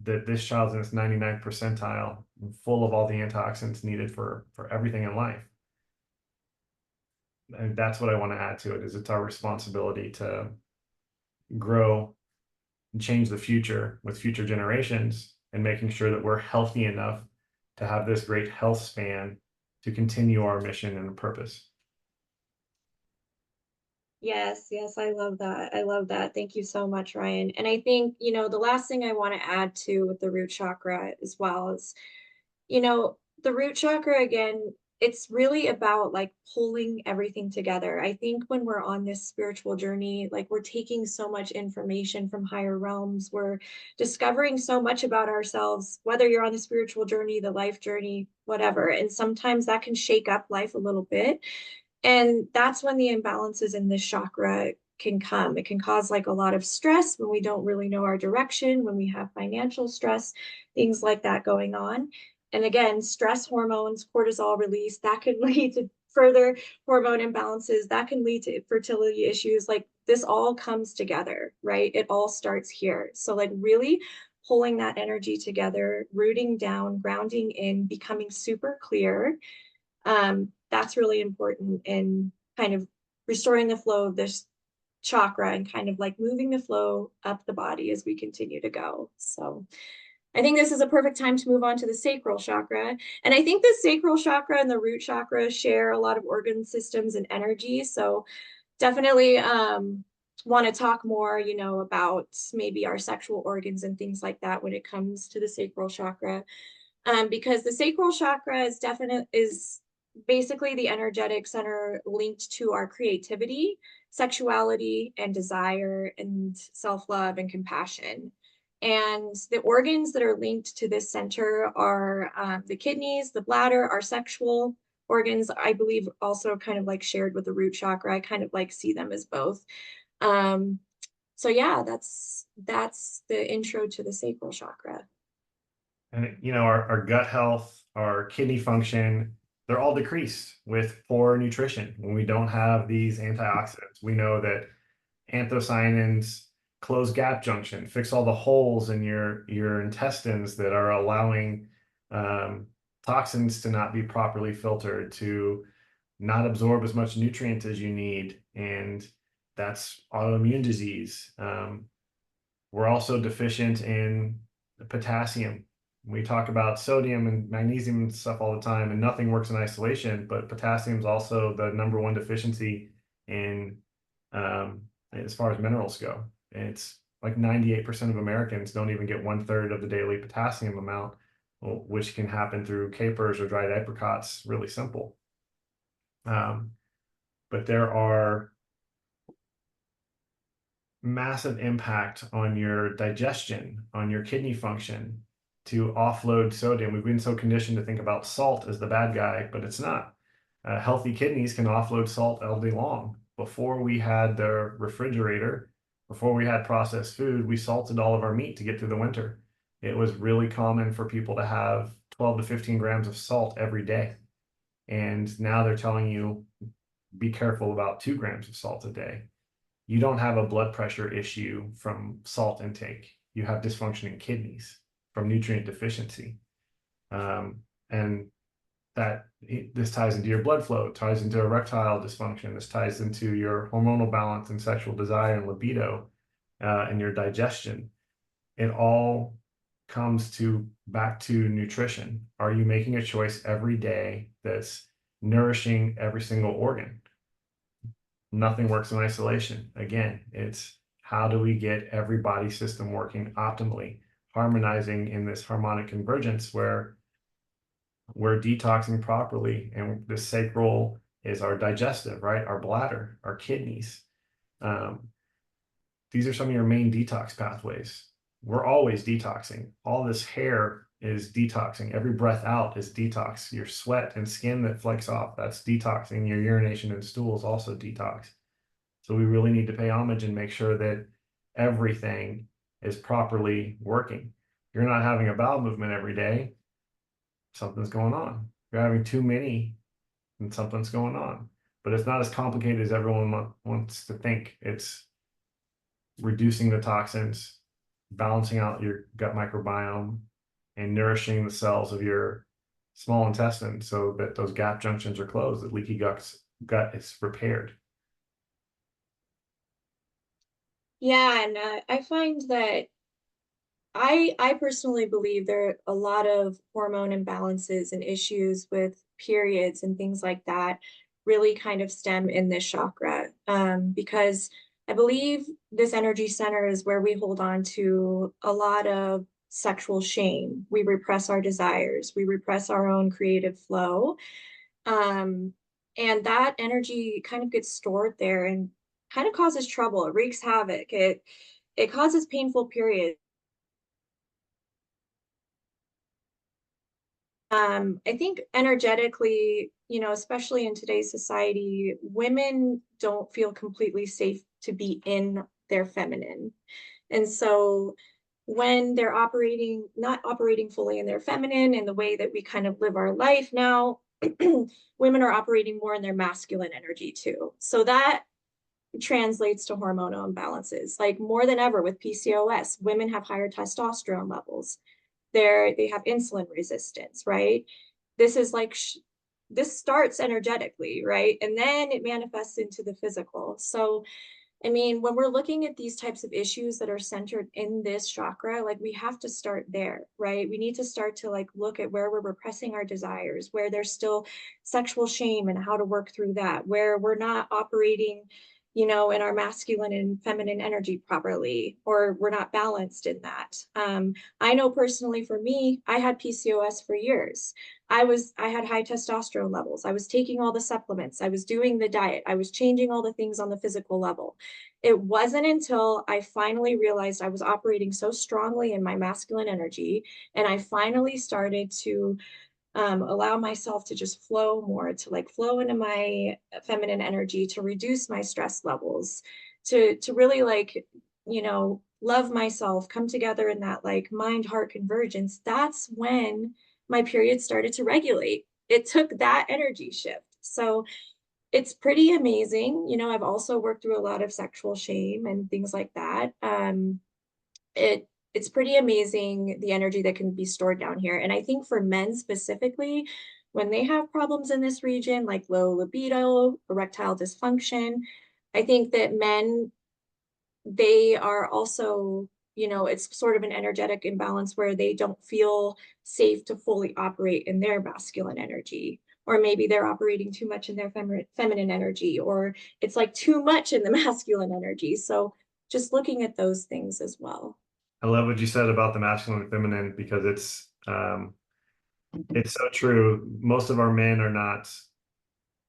that this child's in its 99th percentile, full of all the antioxidants needed for everything in life. And that's what I want to add to it, is it's our responsibility to grow and change the future with future generations and making sure that we're healthy enough to have this great health span to continue our mission and purpose. Yes, yes, I love that. I love that. Thank you so much, Ryan. And I think, the last thing I want to add to with the root chakra as well is, the root chakra, again, it's really about like pulling everything together. I think when we're on this spiritual journey, like we're taking so much information from higher realms, we're discovering so much about ourselves, whether you're on the spiritual journey, the life journey, whatever. And sometimes that can shake up life a little bit. And that's when the imbalances in this chakra can come. It can cause like a lot of stress when we don't really know our direction, when we have financial stress, things like that going on. And again, stress hormones, cortisol release, that can lead to further hormone imbalances, that can lead to fertility issues. Like this all comes together, right? It all starts here. So like really pulling that energy together, rooting down, grounding in, becoming super clear. That's really important in kind of restoring the flow of this chakra and kind of like moving the flow up the body as we continue to go. So I think this is a perfect time to move on to the sacral chakra. And I think the sacral chakra and the root chakra share a lot of organ systems and energy. So definitely want to talk more, you know, about maybe our sexual organs and things like that when it comes to the sacral chakra. Because the sacral chakra is basically the energetic center linked to our creativity, sexuality, and desire, and self-love and compassion. And the organs that are linked to this center are the kidneys, the bladder, our sexual organs, I believe also kind of like shared with the root chakra. I kind of like see them as both. So yeah, that's the intro to the sacral chakra. And you know, our gut health, our kidney function, they're all decreased with poor nutrition. When we don't have these antioxidants, we know that anthocyanins close gap junction, fix all the holes in your intestines that are allowing toxins to not be properly filtered, to not absorb as much nutrient as you need, and that's autoimmune disease. We're also deficient in potassium. We talk about sodium and magnesium and stuff all the time, and nothing works in isolation, but potassium is also the #1 deficiency in as far as minerals go. And it's like 98% of Americans don't even get 1/3 of the daily potassium amount, which can happen through capers or dried apricots. Really simple. But there are massive impact on your digestion, on your kidney function, to offload sodium. We've been so conditioned to think about salt as the bad guy, but it's not. Healthy kidneys can offload salt all day long. Before we had the refrigerator, before we had processed food, we salted all of our meat to get through the winter. It was really common for people to have 12 to 15 grams of salt every day. And now they're telling you, be careful about 2 grams of salt a day. You don't have a blood pressure issue from salt intake. You have dysfunctioning kidneys from nutrient deficiency. And this ties into your blood flow, it ties into erectile dysfunction, this ties into your hormonal balance and sexual desire and libido, and your digestion. It all comes back to nutrition. Are you making a choice every day that's nourishing every single organ? Nothing works in isolation. Again, it's how do we get every body system working optimally, harmonizing in this harmonic convergence where we're detoxing properly. And the sacral is our digestive, right? Our bladder, our kidneys. These are some of your main detox pathways. We're always detoxing. All this hair is detoxing. Every breath out is detox. Your sweat and skin that flakes off, that's detoxing. Your urination and stool is also detox. So we really need to pay homage and make sure that everything is properly working. You're not having a bowel movement every day, something's going on. You're having too many, and something's going on. But it's not as complicated as everyone wants to think. It's reducing the toxins, balancing out your gut microbiome, and nourishing the cells of your small intestine so that those gap junctions are closed, that leaky gut is repaired. Yeah, and I find that I personally believe there are a lot of hormone imbalances and issues with periods and things like that really kind of stem in this chakra, because I believe this energy center is where we hold on to a lot of sexual shame. We repress our desires, we repress our own creative flow. And that energy kind of gets stored there and kind of causes trouble. It wreaks havoc. It causes painful periods. I think energetically, you know, especially in today's society, women don't feel completely safe to be in their feminine. And so when they're not operating fully in their feminine in the way that we kind of live our life now, women are operating more in their masculine energy too. So that translates to hormonal imbalances. Like more than ever with PCOS, women have higher testosterone levels. They have insulin resistance, right? This is like this starts energetically, right? And then it manifests into the physical. So I mean, when we're looking at these types of issues that are centered in this chakra, like we have to start there, right? We need to start to like look at where we're repressing our desires, where there's still sexual shame and how to work through that, where we're not operating, you know, in our masculine and feminine energy properly, or we're not balanced in that. I know personally for me, I had PCOS for years. I had high testosterone levels. I was taking all the supplements. I was doing the diet. I was changing all the things on the physical level. It wasn't until I finally realized I was operating so strongly in my masculine energy, and I finally started to allow myself to just flow more, to like flow into my feminine energy, to reduce my stress levels, to really like, you know, love myself, come together in that like mind heart convergence. That's when my period started to regulate. It took that energy shift. So it's pretty amazing. You know, I've also worked through a lot of sexual shame and things like that. It's pretty amazing the energy that can be stored down here. And I think for men specifically, when they have problems in this region, like low libido, erectile dysfunction, I think that men, they are also, you know, it's sort of an energetic imbalance where they don't feel safe to fully operate in their masculine energy. Or maybe they're operating too much in their feminine energy, or it's like too much in the masculine energy. So just looking at those things as well. I love what you said about the masculine and feminine because it's so true. Most of our men are not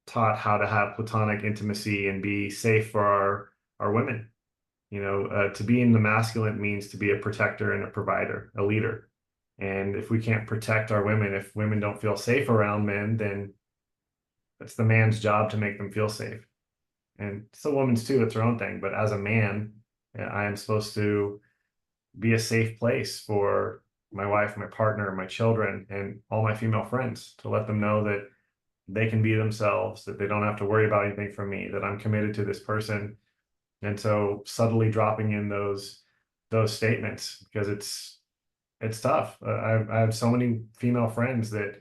taught how to have platonic intimacy and be safe for our women. You know, to be in the masculine means to be a protector and a provider, a leader. And if we can't protect our women, if women don't feel safe around men, then it's the man's job to make them feel safe. And it's the woman's too, it's her own thing. But as a man, I am supposed to be a safe place for my wife, my partner, my children, and all my female friends, to let them know that they can be themselves, that they don't have to worry about anything from me, that I'm committed to this person. And so subtly dropping in those statements, because it's tough. I have so many female friends that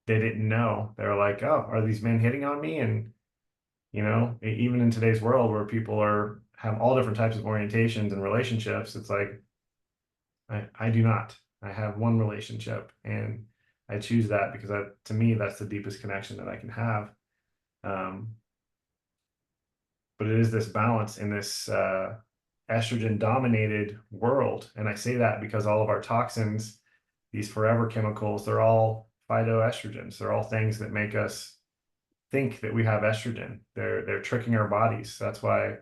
they didn't know. They're like, oh, are these men hitting on me? And you know, even in today's world where people have all different types of orientations and relationships, it's like I do not. I have one relationship, and I choose that because to me, that's the deepest connection that I can have. But it is this balance in this estrogen dominated world. And I say that because all of our toxins, these forever chemicals, they're all phytoestrogens. They're all things that make us think that we have estrogen. They're tricking our bodies. That's why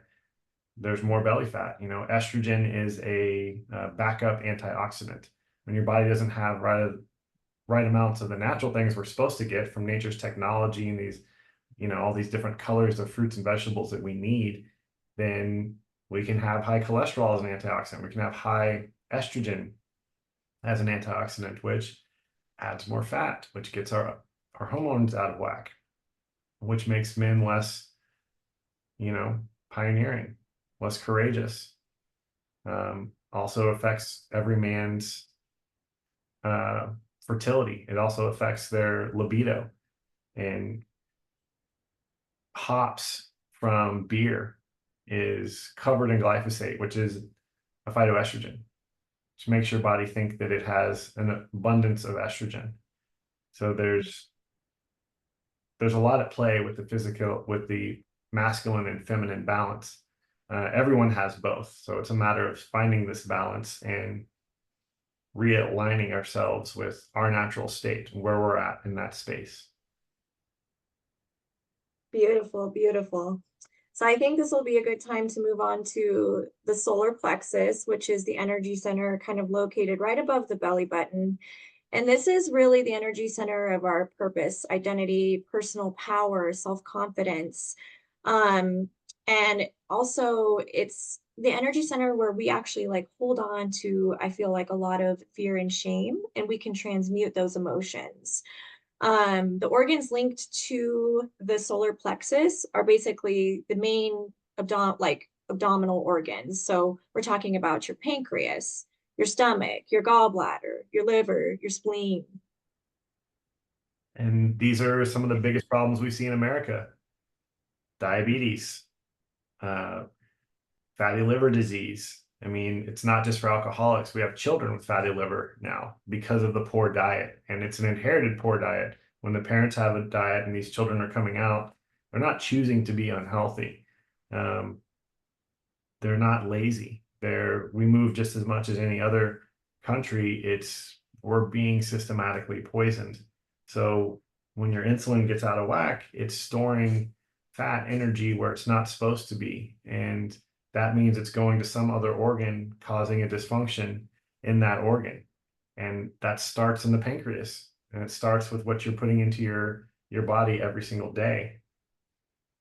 there's more belly fat. You know, estrogen is a backup antioxidant. When your body doesn't have right amounts of the natural things we're supposed to get from nature's technology and these, you know, all these different colors of fruits and vegetables that we need, then we can have high cholesterol as an antioxidant. We can have high estrogen as an antioxidant, which adds more fat, which gets our hormones out of whack, which makes men less, you know, pioneering, less courageous. Also affects every man's fertility. It also affects their libido. And hops from beer is covered in glyphosate, which is a phytoestrogen, which makes your body think that it has an abundance of estrogen. So there's a lot at play with the masculine and feminine balance. Everyone has both. So it's a matter of finding this balance and realigning ourselves with our natural state, where we're at in that space. Beautiful, beautiful. So I think this will be a good time to move on to the solar plexus, which is the energy center kind of located right above the belly button. And this is really the energy center of our purpose, identity, personal power, self-confidence. And also it's the energy center where we actually like hold on to, I feel like, a lot of fear and shame, and we can transmute those emotions. The organs linked to the solar plexus are basically the main abdominal organs. So we're talking about your pancreas, your stomach, your gallbladder, your liver, your spleen. And these are some of the biggest problems we see in America: diabetes, fatty liver disease. I mean, it's not just for alcoholics. We have children with fatty liver now because of the poor diet, and it's an inherited poor diet. When the parents have a diet and these children are coming out, they're not choosing to be unhealthy. They're not lazy. We move just as much as any other country. We're being systematically poisoned. So when your insulin gets out of whack, it's storing fat energy where it's not supposed to be. And that means it's going to some other organ, causing a dysfunction in that organ. And that starts in the pancreas. And it starts with what you're putting into your body every single day.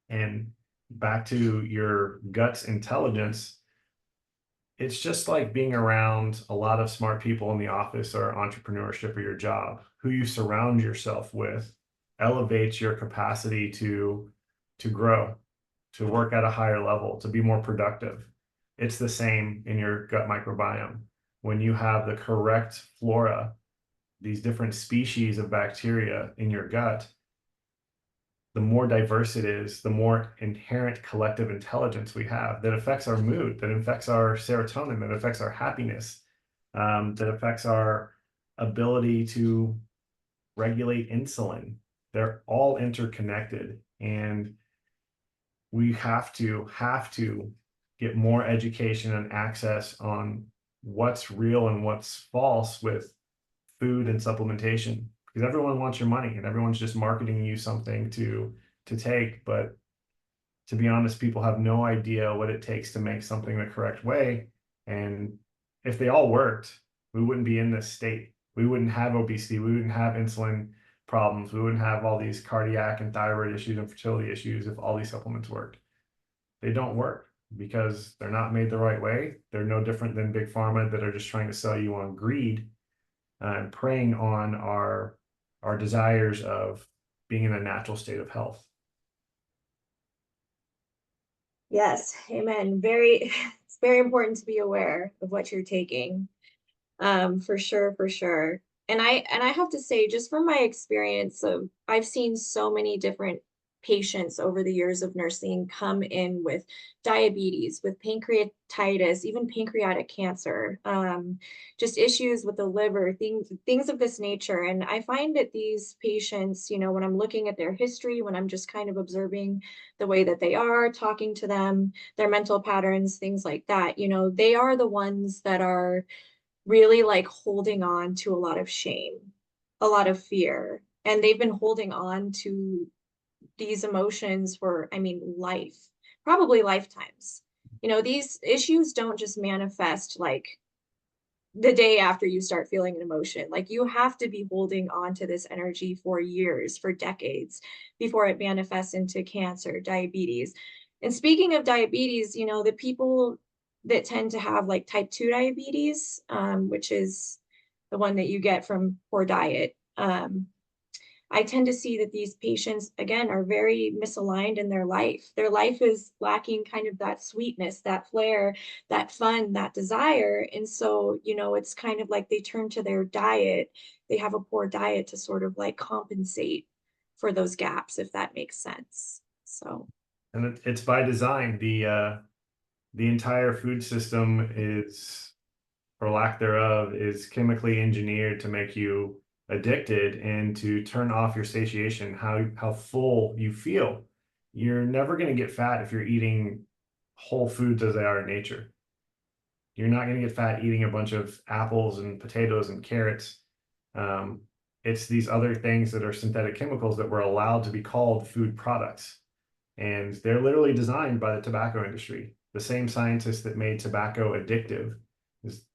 And back to your gut's intelligence, it's just like being around a lot of smart people in the office or entrepreneurship or your job. Who you surround yourself with elevates your capacity to grow, to work at a higher level, to be more productive. It's the same in your gut microbiome. When you have the correct flora, these different species of bacteria in your gut, the more diverse it is, the more inherent collective intelligence we have that affects our mood, that affects our serotonin, that affects our happiness, that affects our ability to regulate insulin. They're all interconnected, and we have to get more education and access on what's real and what's false with food and supplementation, because everyone wants your money and everyone's just marketing you something to take. But to be honest, people have no idea what it takes to make something the correct way. And if they all worked, we wouldn't be in this state. We wouldn't have obesity. We wouldn't have insulin problems. We wouldn't have all these cardiac and thyroid issues and fertility issues if all these supplements worked. They don't work because they're not made the right way. They're no different than big pharma that are just trying to sell you on greed and preying on our desires of being in a natural state of health. Yes, amen. It's very important to be aware of what you're taking. For sure, for sure. And I have to say, just from my experience I've seen so many different patients over the years of nursing come in with diabetes, with pancreatitis, even pancreatic cancer, just issues with the liver, things of this nature. And I find that these patients, when I'm looking at their history, when I'm just kind of observing the way that they are, talking to them, their mental patterns, things like that, they are the ones that are really like holding on to a lot of shame, a lot of fear. And they've been holding on to these emotions for, probably lifetimes. These issues don't just manifest like the day after you start feeling an emotion. Like you have to be holding on to this energy for years, for decades, before it manifests into cancer, diabetes. And speaking of diabetes, the people that tend to have like type 2 diabetes, which is the one that you get from poor diet. I tend to see that these patients, again, are very misaligned in their life. Their life is lacking kind of that sweetness, that flair, that fun, that desire. And so, it's kind of like they turn to their diet. They have a poor diet to sort of like compensate for those gaps, if that makes sense. So. And it's by design. The entire food system is, or lack thereof, is chemically engineered to make you addicted and to turn off your satiation, how full you feel. You're never going to get fat if you're eating whole foods as they are in nature. You're not going to get fat eating a bunch of apples and potatoes and carrots. It's these other things that are synthetic chemicals that were allowed to be called food products. And they're literally designed by the tobacco industry. The same scientists that made tobacco addictive.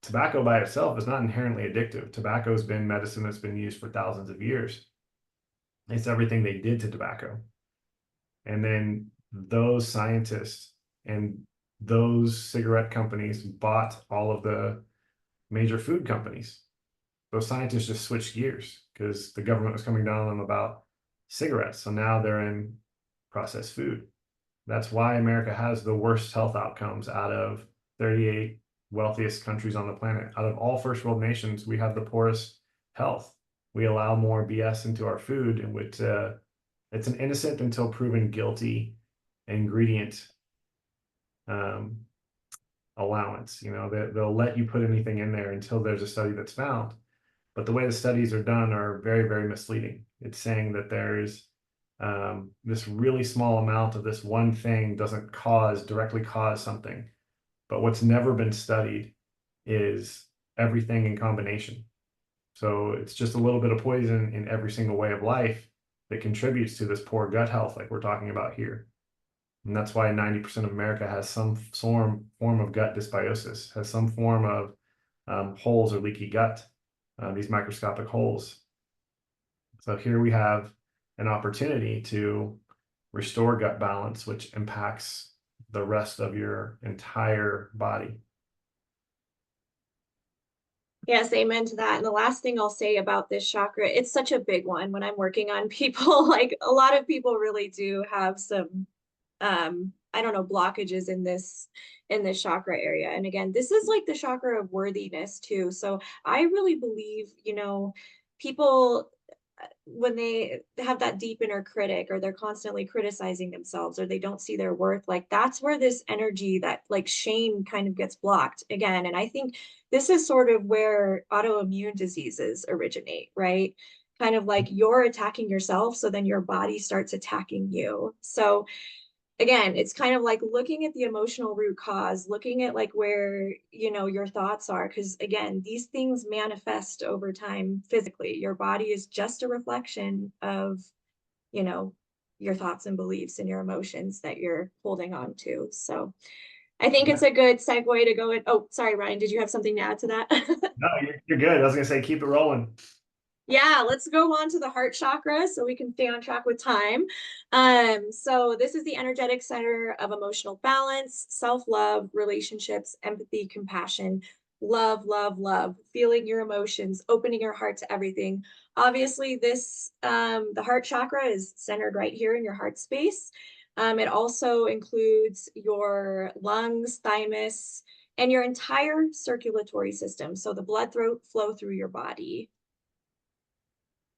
Tobacco by itself is not inherently addictive. Tobacco has been medicine that's been used for thousands of years. It's everything they did to tobacco. And then those scientists and those cigarette companies bought all of the major food companies. Those scientists just switched gears because the government was coming down on them about cigarettes. So now they're in processed food. That's why America has the worst health outcomes out of 38 wealthiest countries on the planet. Out of all first world nations, we have the poorest health. We allow more BS into our food, in which it's an innocent until proven guilty ingredient allowance. You know, they'll let you put anything in there until there's a study that's found. But the way the studies are done are very, very misleading. It's saying that there's this really small amount of this one thing doesn't directly cause something. But what's never been studied is everything in combination. So it's just a little bit of poison in every single way of life that contributes to this poor gut health like we're talking about here. And that's why 90% of America has some form of gut dysbiosis, has some form of holes or leaky gut, these microscopic holes. So here we have an opportunity to restore gut balance, which impacts the rest of your entire body. Yes, amen to that. And the last thing I'll say about this chakra, it's such a big one when I'm working on people. Like a lot of people really do have some I don't know, blockages in this chakra area. And again, this is like the chakra of worthiness too. So I really believe, you know, people when they have that deep inner critic, or they're constantly criticizing themselves, or they don't see their worth, like that's where this energy, that like shame, kind of gets blocked again. And I think this is sort of where autoimmune diseases originate, right? Kind of like you're attacking yourself, so then your body starts attacking you. So again, it's kind of like looking at the emotional root cause, looking at like where, you know, your thoughts are. Because again, these things manifest over time physically. Your body is just a reflection of, you know, your thoughts and beliefs and your emotions that you're holding on to. So I think it's a good segue to go in. Oh, sorry, Ryan, did you have something to add to that? No, you're good. I was gonna say, keep it rolling. Yeah, let's go on to the heart chakra so we can stay on track with time. So this is the energetic center of emotional balance, self-love, relationships, empathy, compassion, love, love, love, feeling your emotions, opening your heart to everything. Obviously, this the heart chakra is centered right here in your heart space. It also includes your lungs, thymus, and your entire circulatory system. So the blood flow through your body.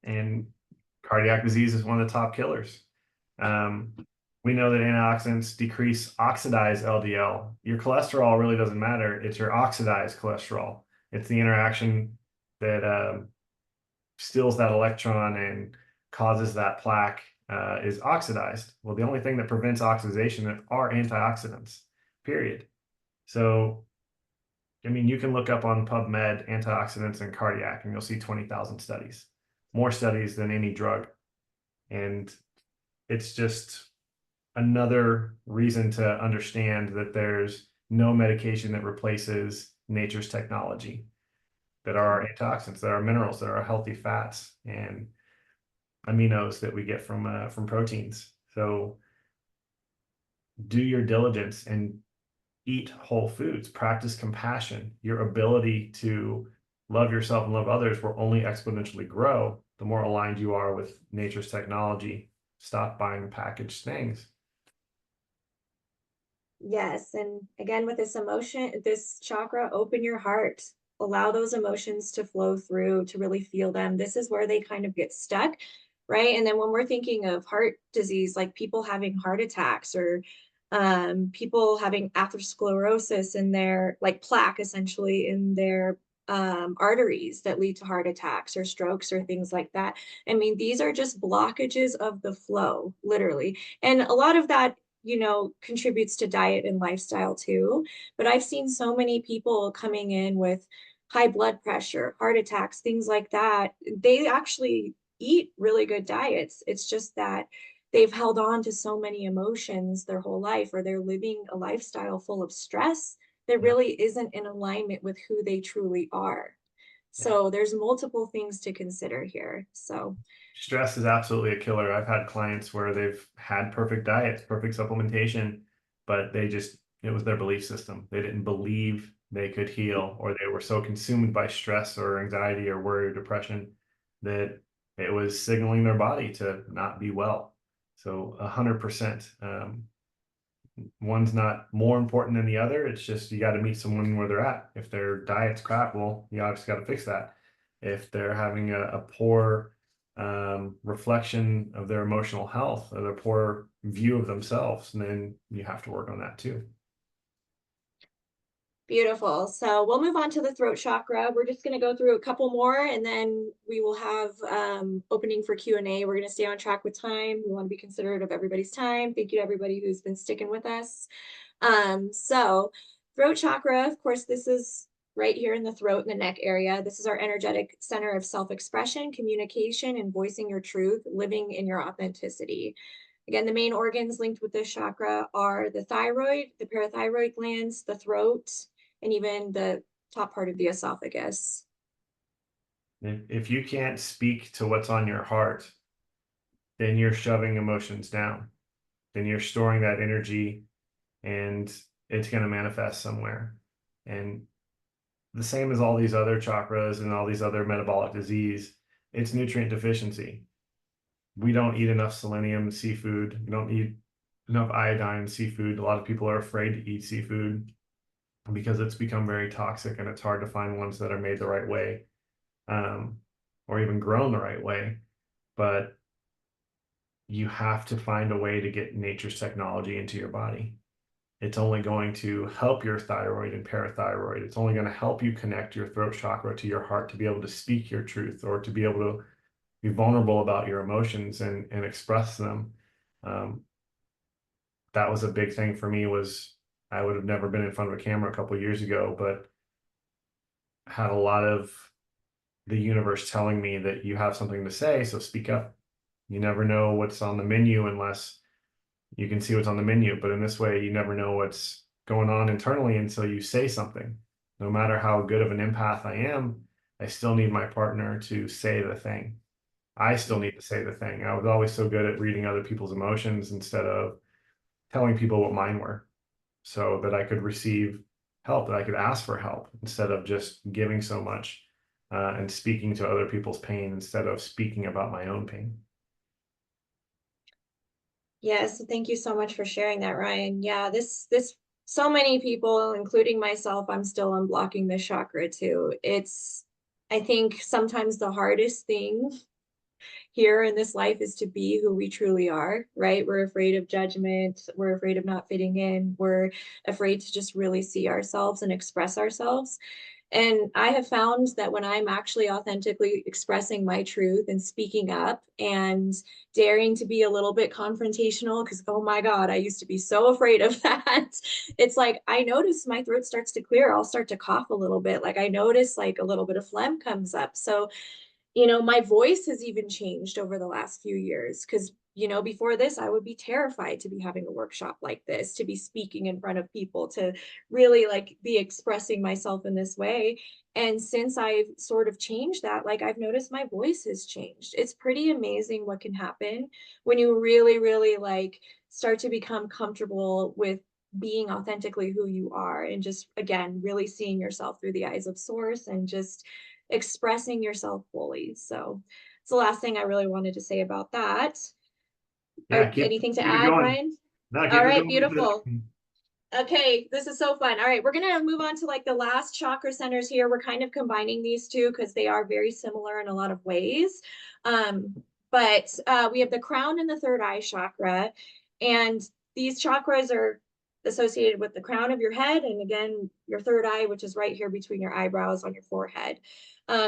And cardiac disease is one of the top killers. We know that antioxidants decrease oxidized LDL. Your cholesterol really doesn't matter. It's your oxidized cholesterol. It's the interaction that steals that electron and causes that plaque is oxidized. Well, the only thing that prevents oxidation are antioxidants, period. So, I mean, you can look up on PubMed antioxidants and cardiac, and you'll see 20,000 studies, more studies than any drug. And it's just another reason to understand that there's no medication that replaces nature's technology, that are antioxidants, that are minerals, that are healthy fats and aminos that we get from proteins. So do your diligence and eat whole foods, practice compassion. Your ability to love yourself and love others will only exponentially grow the more aligned you are with nature's technology. Stop buying packaged things. Yes. And again, with this emotion, this chakra, open your heart, allow those emotions to flow through, to really feel them. This is where they kind of get stuck, right? And then when we're thinking of heart disease, like people having heart attacks, or people having atherosclerosis in their, like plaque essentially in their arteries that lead to heart attacks or strokes or things like that. I mean, these are just blockages of the flow, literally. And a lot of that, you know, contributes to diet and lifestyle too. But I've seen so many people coming in with high blood pressure, heart attacks, things like that. They actually eat really good diets. It's just that they've held on to so many emotions their whole life, or they're living a lifestyle full of stress that really isn't in alignment with who they truly are. So there's multiple things to consider here. So Stress is absolutely a killer. I've had clients where they've had perfect diets, perfect supplementation, but it was their belief system. They didn't believe they could heal, or they were so consumed by stress or anxiety or worry or depression that it was signaling their body to not be well. So 100%. one's not more important than the other. It's just you got to meet someone where they're at. If their diet's crap, well, you obviously got to fix that. If they're having a poor reflection of their emotional health or their poor view of themselves, then you have to work on that too. Beautiful. So we'll move on to the throat chakra. We're just going to go through a couple more and then we will have opening for Q&A. We're going to stay on track with time. We want to be considerate of everybody's time. Thank you to everybody who's been sticking with us. So throat chakra, of course, this is right here in the throat and the neck area. This is our energetic center of self-expression, communication, and voicing your truth, living in your authenticity. Again, the main organs linked with this chakra are the thyroid, the parathyroid glands, the throat, and even the top part of the esophagus. If you can't speak to what's on your heart, then you're shoving emotions down. Then you're storing that energy and it's going to manifest somewhere. And the same as all these other chakras and all these other metabolic disease, it's nutrient deficiency. We don't eat enough selenium in seafood. We don't eat enough iodine in seafood. A lot of people are afraid to eat seafood because it's become very toxic and it's hard to find ones that are made the right way, or even grown the right way. But you have to find a way to get nature's technology into your body. It's only going to help your thyroid and parathyroid. It's only going to help you connect your throat chakra to your heart to be able to speak your truth or to be able to be vulnerable about your emotions and express them. That was a big thing for me. Was I would have never been in front of a camera a couple of years ago, but had a lot of the universe telling me that you have something to say, so speak up. You never know what's on the menu unless you can see what's on the menu, but in this way, you never know what's going on internally until you say something. No matter how good of an empath I am, I still need my partner to say the thing. I still need to say the thing. I was always so good at reading other people's emotions instead of telling people what mine were, so that I could receive help, that I could ask for help instead of just giving so much and speaking to other people's pain instead of speaking about my own pain. Yes, thank you so much for sharing that, Ryan. Yeah, this so many people, including myself, I'm still unblocking this chakra too. It's, I think sometimes the hardest thing here in this life is to be who we truly are, right? We're afraid of judgment. We're afraid of not fitting in. We're afraid to just really see ourselves and express ourselves. And I have found that when I'm actually authentically expressing my truth and speaking up and daring to be a little bit confrontational, because oh my God, I used to be so afraid of that. It's like I notice my throat starts to clear. I'll start to cough a little bit. Like I notice like a little bit of phlegm comes up. So my voice has even changed over the last few years because, before this, I would be terrified to be having a workshop like this, to be speaking in front of people, to really like be expressing myself in this way. And since I've sort of changed that, like I've noticed my voice has changed. It's pretty amazing what can happen when you really, really like start to become comfortable with being authentically who you are and just, again, really seeing yourself through the eyes of source and just expressing yourself fully. So it's the last thing I really wanted to say about that. Yeah, Anything to keep it add, going. Ryan? No, keep All it right, going. beautiful. Okay, this is so fun. All right, we're gonna move on to like the last chakra centers here. We're kind of combining these two because they are very similar in a lot of ways. But we have the crown and the third eye chakra, and these chakras are associated with the crown of your head, and again, your third eye, which is right here between your eyebrows on your forehead.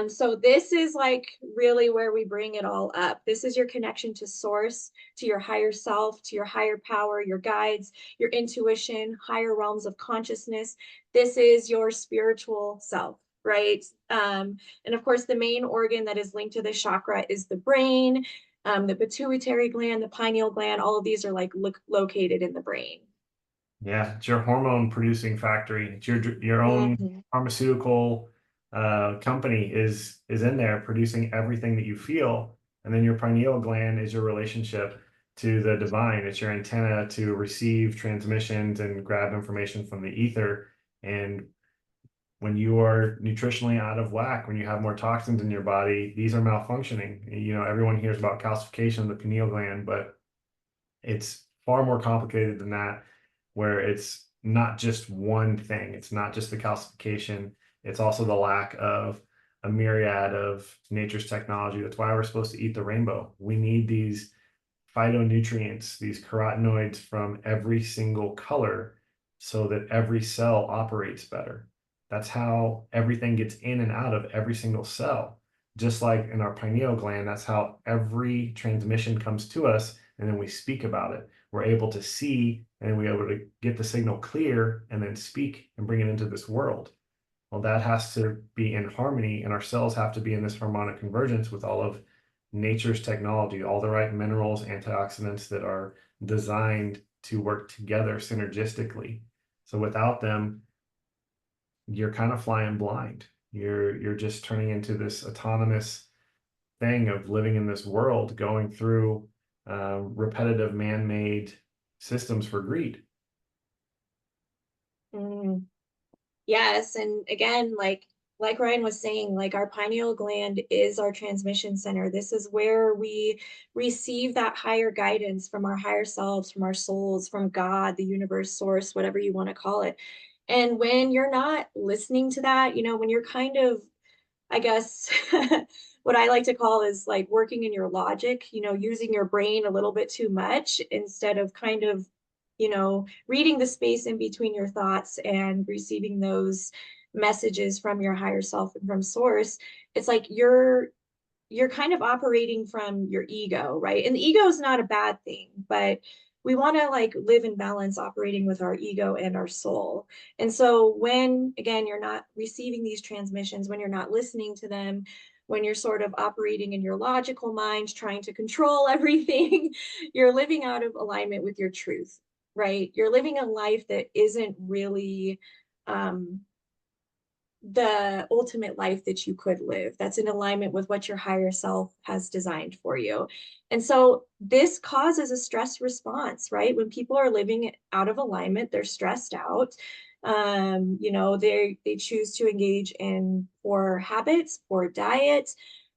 So this is like really where we bring it all up. This is your connection to source, to your higher self, to your higher power, your guides, your intuition, higher realms of consciousness. This is your spiritual self, right? And of course, the main organ that is linked to this chakra is the brain, the pituitary gland, the pineal gland. All of these are like located in the brain. Yeah, it's your hormone producing factory. It's your own pharmaceutical company is in there producing everything that you feel. And then your pineal gland is your relationship to the divine. It's your antenna to receive transmissions and grab information from the ether. And when you are nutritionally out of whack, when you have more toxins in your body, these are malfunctioning. Everyone hears about calcification of the pineal gland, but it's far more complicated than that. where it's not just one thing. It's not just the calcification. It's also the lack of a myriad of nature's technology. That's why we're supposed to eat the rainbow. We need these phytonutrients, these carotenoids from every single color so that every cell operates better. That's how everything gets in and out of every single cell. Just like in our pineal gland, that's how every transmission comes to us, and then we speak about it. We're able to see, and we're able to get the signal clear and then speak and bring it into this world. Well, that has to be in harmony, and our cells have to be in this harmonic convergence with all of nature's technology, all the right minerals, antioxidants that are designed to work together synergistically. So without them, you're kind of flying blind. You're just turning into this autonomous thing of living in this world, going through repetitive man-made systems for greed. Yes, and again, like Ryan was saying, like our pineal gland is our transmission center. This is where we receive that higher guidance from our higher selves, from our souls, from God, the universe, source, whatever you want to call it. And when you're not listening to that, when you're kind of, I guess, what I like to call is like working in your logic, using your brain a little bit too much instead of kind of, reading the space in between your thoughts and receiving those messages from your higher self and from source. It's like you're kind of operating from your ego, right? And the ego is not a bad thing, but we want to like live in balance operating with our ego and our soul. And so when again you're not receiving these transmissions, when you're not listening to them, when you're sort of operating in your logical mind trying to control everything, you're living out of alignment with your truth, right? You're living a life that isn't really the ultimate life that you could live, that's in alignment with what your higher self has designed for you. And so this causes a stress response, right? When people are living out of alignment, they're stressed out. They choose to engage in poor habits, poor diet.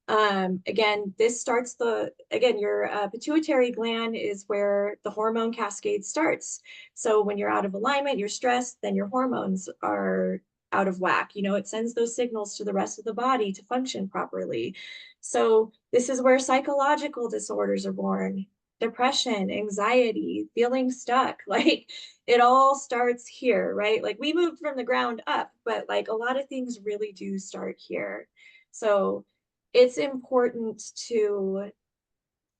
Again, this starts your pituitary gland is where the hormone cascade starts. So when you're out of alignment, you're stressed, then your hormones are out of whack. It sends those signals to the rest of the body to function properly. So this is where psychological disorders are born. Depression, anxiety, feeling stuck, like it all starts here, right? Like we moved from the ground up, but like a lot of things really do start here. So it's important to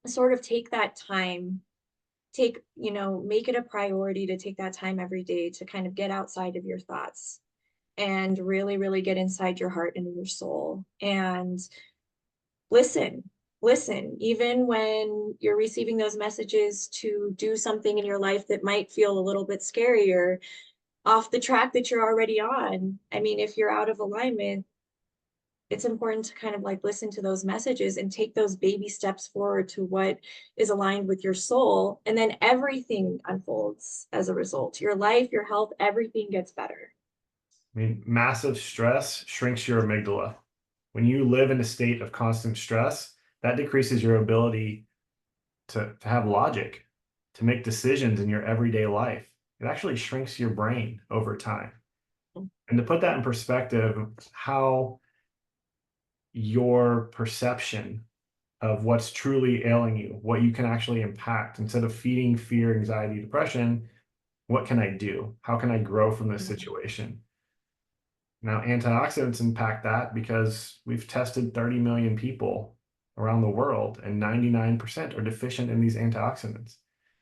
sort of take that time, make it a priority to take that time every day to kind of get outside of your thoughts and really, really get inside your heart and your soul and listen, even when you're receiving those messages to do something in your life that might feel a little bit scary or off the track that you're already on. I mean, if you're out of alignment, it's important to kind of like listen to those messages and take those baby steps forward to what is aligned with your soul. And then everything unfolds as a result. Your life, your health, everything gets better. I mean, massive stress shrinks your amygdala. When you live in a state of constant stress, that decreases your ability to have logic, to make decisions in your everyday life. It actually shrinks your brain over time. And to put that in perspective, how your perception of what's truly ailing you, what you can actually impact, instead of feeding fear, anxiety, depression, what can I do? How can I grow from this situation? Now, antioxidants impact that because we've tested 30 million people around the world, and 99% are deficient in these antioxidants.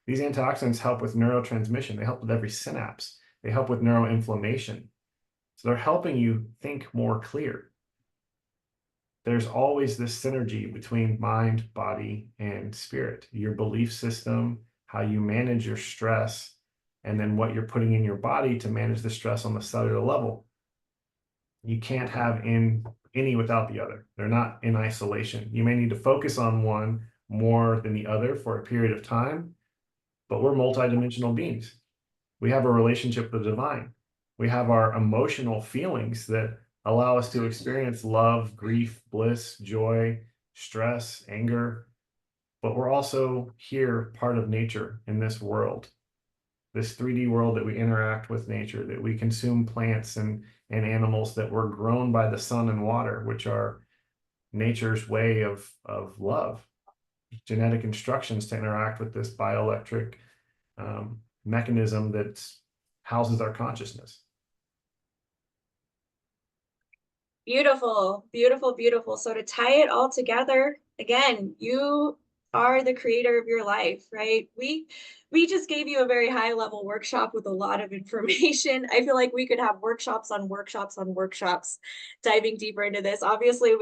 These antioxidants help with neurotransmission. They help with every synapse. They help with neuroinflammation. So they're helping you think more clear. There's always this synergy between mind, body, and spirit. Your belief system, how you manage your stress, and then what you're putting in your body to manage the stress on the cellular level. You can't have any without the other. They're not in isolation. You may need to focus on one more than the other for a period of time, but we're multidimensional beings. We have a relationship with the divine. We have our emotional feelings that allow us to experience love, grief, bliss, joy, stress, anger, but we're also here, part of nature in this world. this 3D world that we interact with nature, that we consume plants and animals that were grown by the sun and water, which are nature's way of love, genetic instructions to interact with this bioelectric mechanism that houses our consciousness. Beautiful, beautiful, beautiful. So to tie it all together, again, you are the creator of your life, right? We just gave you a very high level workshop with a lot of information. I feel like we could have workshops on workshops on workshops diving deeper into this. Obviously,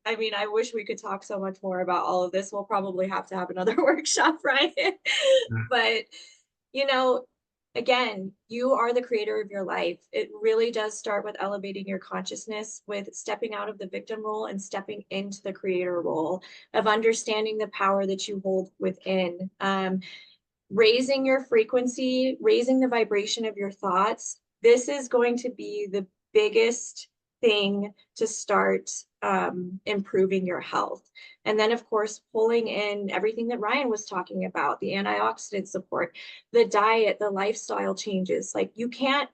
I mean, I wish we could talk so much more about all of this. We'll probably have to have another workshop, right? But, you know, again, you are the creator of your life. It really does start with elevating your consciousness, with stepping out of the victim role and stepping into the creator role, of understanding the power that you hold within. Raising your frequency, raising the vibration of your thoughts. This is going to be the biggest thing to start improving your health. And then, of course, pulling in everything that Ryan was talking about, the antioxidant support, the diet, the lifestyle changes. Like you can't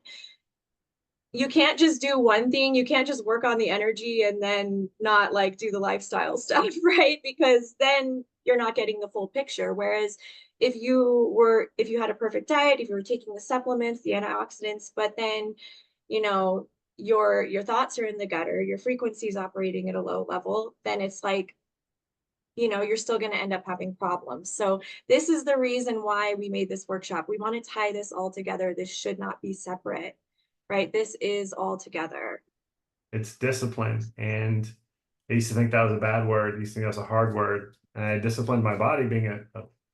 just do one thing. You can't just work on the energy and then not like do the lifestyle stuff, right? Because then you're not getting the full picture. Whereas if you had a perfect diet, if you were taking the supplements, the antioxidants, but then, you know, your thoughts are in the gutter, your frequency is operating at a low level, then it's like, you know, you're still going to end up having problems. So this is the reason why we made this workshop. We want to tie this all together. This should not be separate, right? This is all together. It's discipline. And I used to think that was a bad word. I used to think that was a hard word. And I disciplined my body being a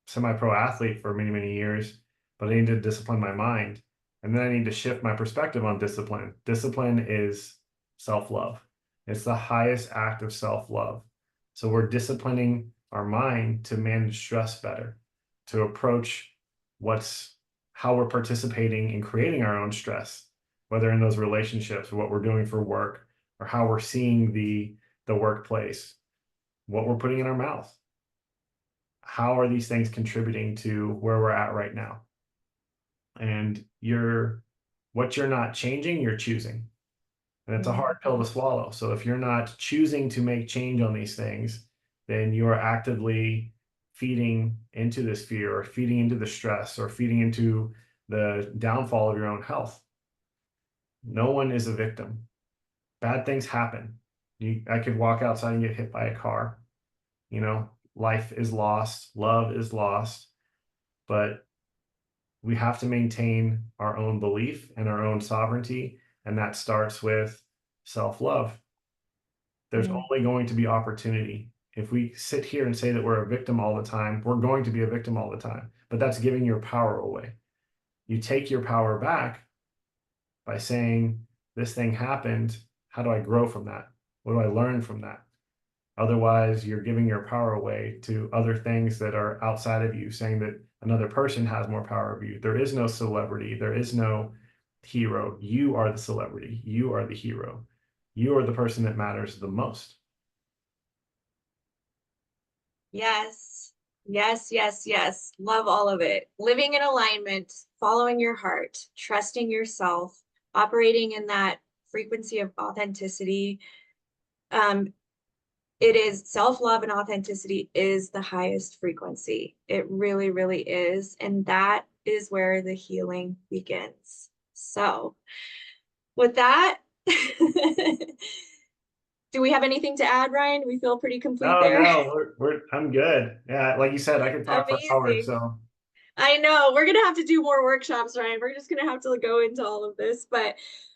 semi-pro athlete for many, many years, but I need to discipline my mind. And then I need to shift my perspective on discipline. Discipline is self-love. It's the highest act of self-love. So we're disciplining our mind to manage stress better, to approach how we're participating in creating our own stress, whether in those relationships or what we're doing for work, or how we're seeing the workplace, what we're putting in our mouth. How are these things contributing to where we're at right now? And what you're not changing, you're choosing. And it's a hard pill to swallow. So if you're not choosing to make change on these things, then you are actively feeding into this fear, or feeding into the stress, or feeding into the downfall of your own health. No one is a victim. Bad things happen. I could walk outside and get hit by a car. You know, life is lost, love is lost, but we have to maintain our own belief and our own sovereignty. And that starts with self-love. There's only going to be opportunity. If we sit here and say that we're a victim all the time, we're going to be a victim all the time, but that's giving your power away. You take your power back by saying, this thing happened. How do I grow from that? What do I learn from that? Otherwise, you're giving your power away to other things that are outside of you, saying that another person has more power over you. There is no celebrity. There is no hero. You are the celebrity. You are the hero. You are the person that matters the most. Yes, yes, yes, yes. Love all of it. Living in alignment, following your heart, trusting yourself, operating in that frequency of authenticity. It is self-love, and authenticity is the highest frequency. It really, really is. And that is where the healing begins. So with that, do we have anything to add, Ryan? Do we feel pretty complete there? No, I'm good. Yeah, like you said, I could talk for hours. So I know we're gonna have to do more workshops, Ryan. We're just gonna have to go into all of this, but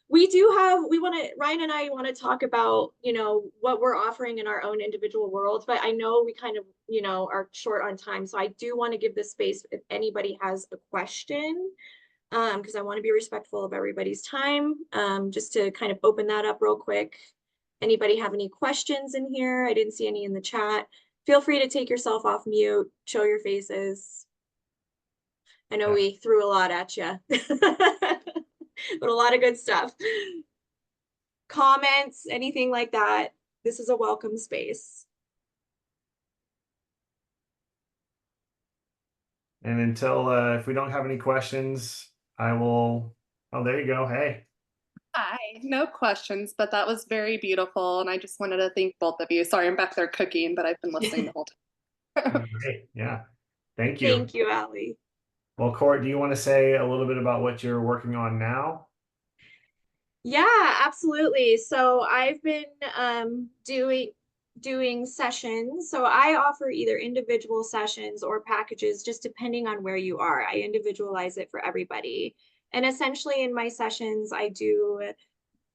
Ryan and I want to talk about, you know, what we're offering in our own individual worlds, but I know we kind of, you know, are short on time. So I do want to give this space if anybody has a question, because I want to be respectful of everybody's time. Just to kind of open that up real quick. Anybody have any questions in here? I didn't see any in the chat. Feel free to take yourself off mute, show your faces. I know we threw a lot at you, but a lot of good stuff. Comments, anything like that. This is a welcome space. And until if we don't have any questions, I will. Oh, there you go. Hey. Hi, no questions, but that was very beautiful. And I just wanted to thank both of you. Sorry, I'm back there cooking, but I've been listening the whole time. Great. Yeah. Thank you. Thank you, Allie. Well, Court, do you want to say a little bit about what you're working on now? Yeah, absolutely. So I've been doing sessions. So I offer either individual sessions or packages, just depending on where you are. I individualize it for everybody. And essentially in my sessions, I do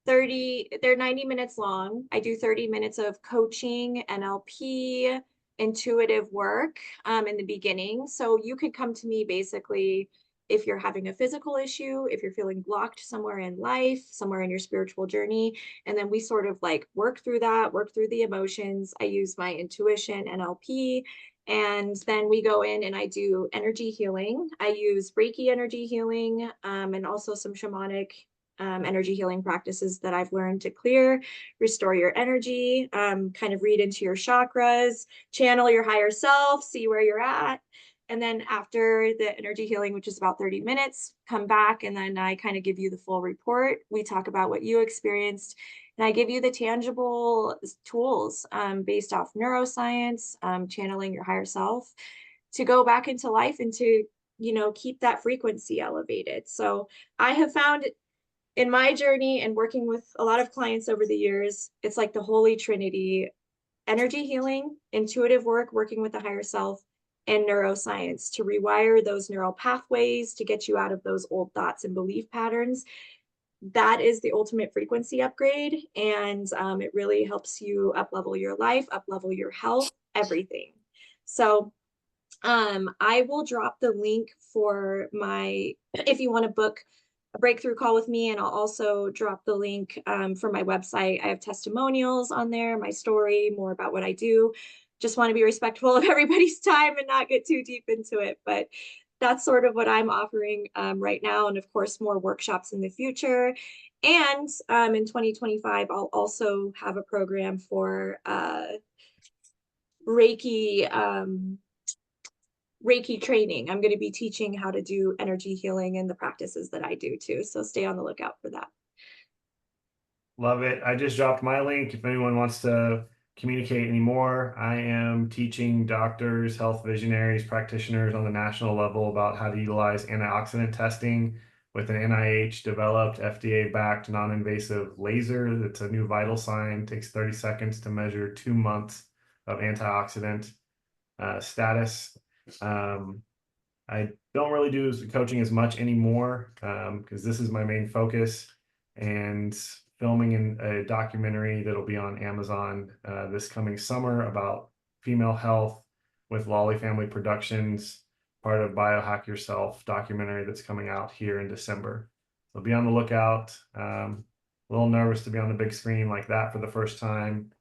30, they're 90 minutes long. I do 30 minutes of coaching, NLP, intuitive work in the beginning. So you could come to me basically if you're having a physical issue, if you're feeling blocked somewhere in life, somewhere in your spiritual journey. And then we sort of like work through that, work through the emotions. I use my intuition, NLP. And then we go in and I do energy healing. I use Reiki energy healing and also some shamanic energy healing practices that I've learned to clear, restore your energy, kind of read into your chakras, channel your higher self, see where you're at. And then after the energy healing, which is about 30 minutes, come back and then I kind of give you the full report. We talk about what you experienced and I give you the tangible tools based off neuroscience, channeling your higher self to go back into life and to, keep that frequency elevated. So I have found in my journey and working with a lot of clients over the years, it's like the holy trinity: energy healing, intuitive work, working with the higher self, and neuroscience to rewire those neural pathways to get you out of those old thoughts and belief patterns. That is the ultimate frequency upgrade. And it really helps you up level your life, up level your health, everything. So I will drop the link for if you want to book a breakthrough call with me, and I'll also drop the link for my website. I have testimonials on there, my story, more about what I do. Just want to be respectful of everybody's time and not get too deep into it. But that's sort of what I'm offering right now. And of course, more workshops in the future. And in 2025, I'll also have a program for Reiki Reiki training. I'm going to be teaching how to do energy healing and the practices that I do too. So stay on the lookout for that. Love it. I just dropped my link. If anyone wants to communicate anymore, I am teaching doctors, health visionaries, practitioners on the national level about how to utilize antioxidant testing with an NIH developed, FDA backed, non-invasive laser. That's a new vital sign. It takes 30 seconds to measure 2 months of antioxidant status. I don't really do coaching as much anymore because this is my main focus, and filming a documentary that'll be on Amazon this coming summer about female health with Lolly Family Productions, part of Biohack Yourself documentary that's coming out here in December. So be on the lookout. A little nervous to be on the big screen like that for the first time,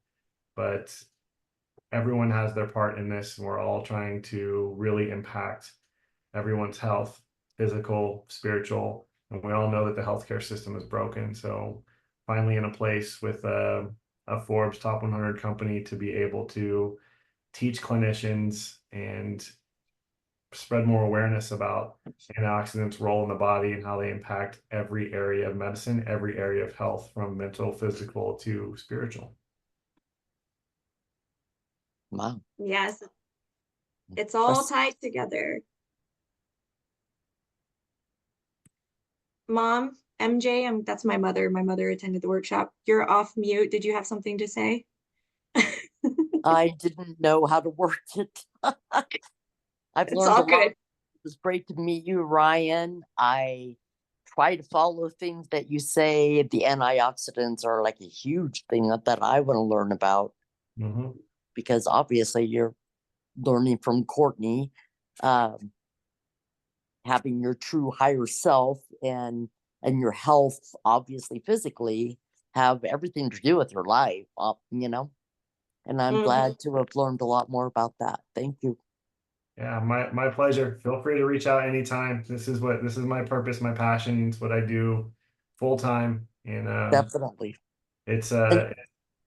but everyone has their part in this, and we're all trying to really impact everyone's health, physical, spiritual, and we all know that the healthcare system is broken. So finally in a place with a Forbes top 100 company to be able to teach clinicians and spread more awareness about antioxidants' role in the body and how they impact every area of medicine, every area of health, from mental, physical to spiritual. Wow. Yes, it's all tied together. Mom, MJ, that's my mother. My mother attended the workshop. You're off mute. Did you have something to say? I didn't know how to work it. I've It's learned all a lot. good. It was great to meet you, Ryan. I try to follow things that you say. The antioxidants are like a huge thing that I want to learn about because obviously you're learning from Courtney, having your true higher self and your health, obviously physically, have everything to do with your life, and I'm glad to have learned a lot more about that. Thank you. Yeah, my pleasure. Feel free to reach out anytime. This is my purpose, my passion. It's what I do full time. And Definitely. It's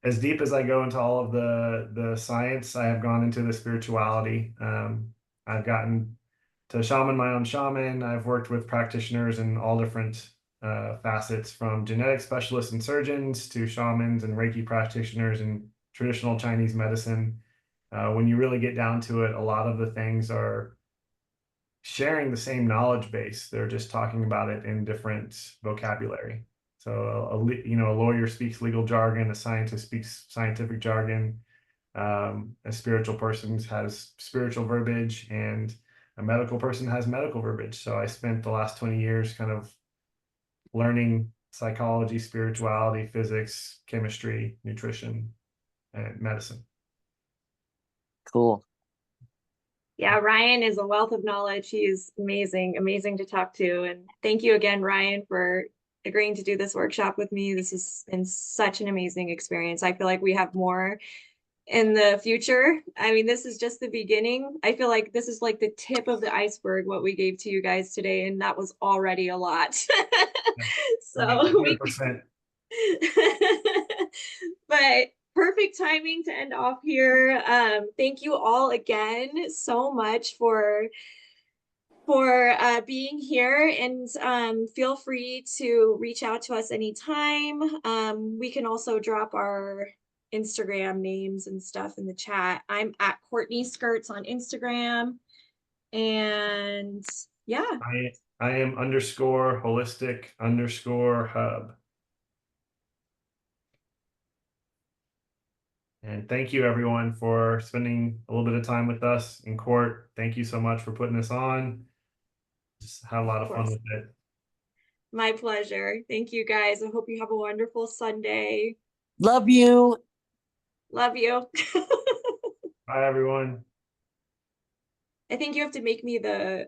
as deep as I go into all of the science, I have gone into the spirituality. I've gotten to shaman my own shaman. I've worked with practitioners in all different facets, from genetic specialists and surgeons to shamans and Reiki practitioners and traditional Chinese medicine. When you really get down to it, a lot of the things are sharing the same knowledge base. They're just talking about it in different vocabulary. So a lawyer speaks legal jargon, a scientist speaks scientific jargon, a spiritual person has spiritual verbiage, and a medical person has medical verbiage. So I spent the last 20 years kind of learning psychology, spirituality, physics, chemistry, nutrition, and medicine. Cool. Yeah, Ryan is a wealth of knowledge. He's amazing, amazing to talk to. And thank you again, Ryan, for agreeing to do this workshop with me. This has been such an amazing experience. I feel like we have more in the future. I mean, this is just the beginning. I feel like this is like the tip of the iceberg, what we gave to you guys today, and that was already a lot. So 100%. but perfect timing to end off here. Thank you all again so much for being here, and feel free to reach out to us anytime. We can also drop our Instagram names and stuff in the chat. I'm at Courtney Skirts on Instagram, and yeah. I am _holistic_hub. And thank you everyone for spending a little bit of time with us in court. Thank you so much for putting this on. Just had a lot of fun with it. My pleasure. Thank you guys. I hope you have a wonderful Sunday. Love you. Love you. Bye everyone. I think you have to make me the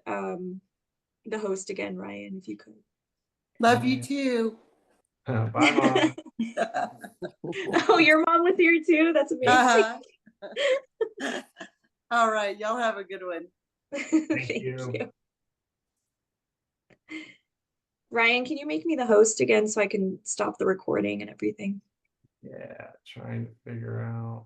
host again, Ryan, if you could. Love you too. Bye, Mom. Oh, your mom was here too? That's amazing. All right, y'all have a good one. Thank you. you. Ryan, can you make me the host again so I can stop the recording and everything? Yeah, trying to figure out.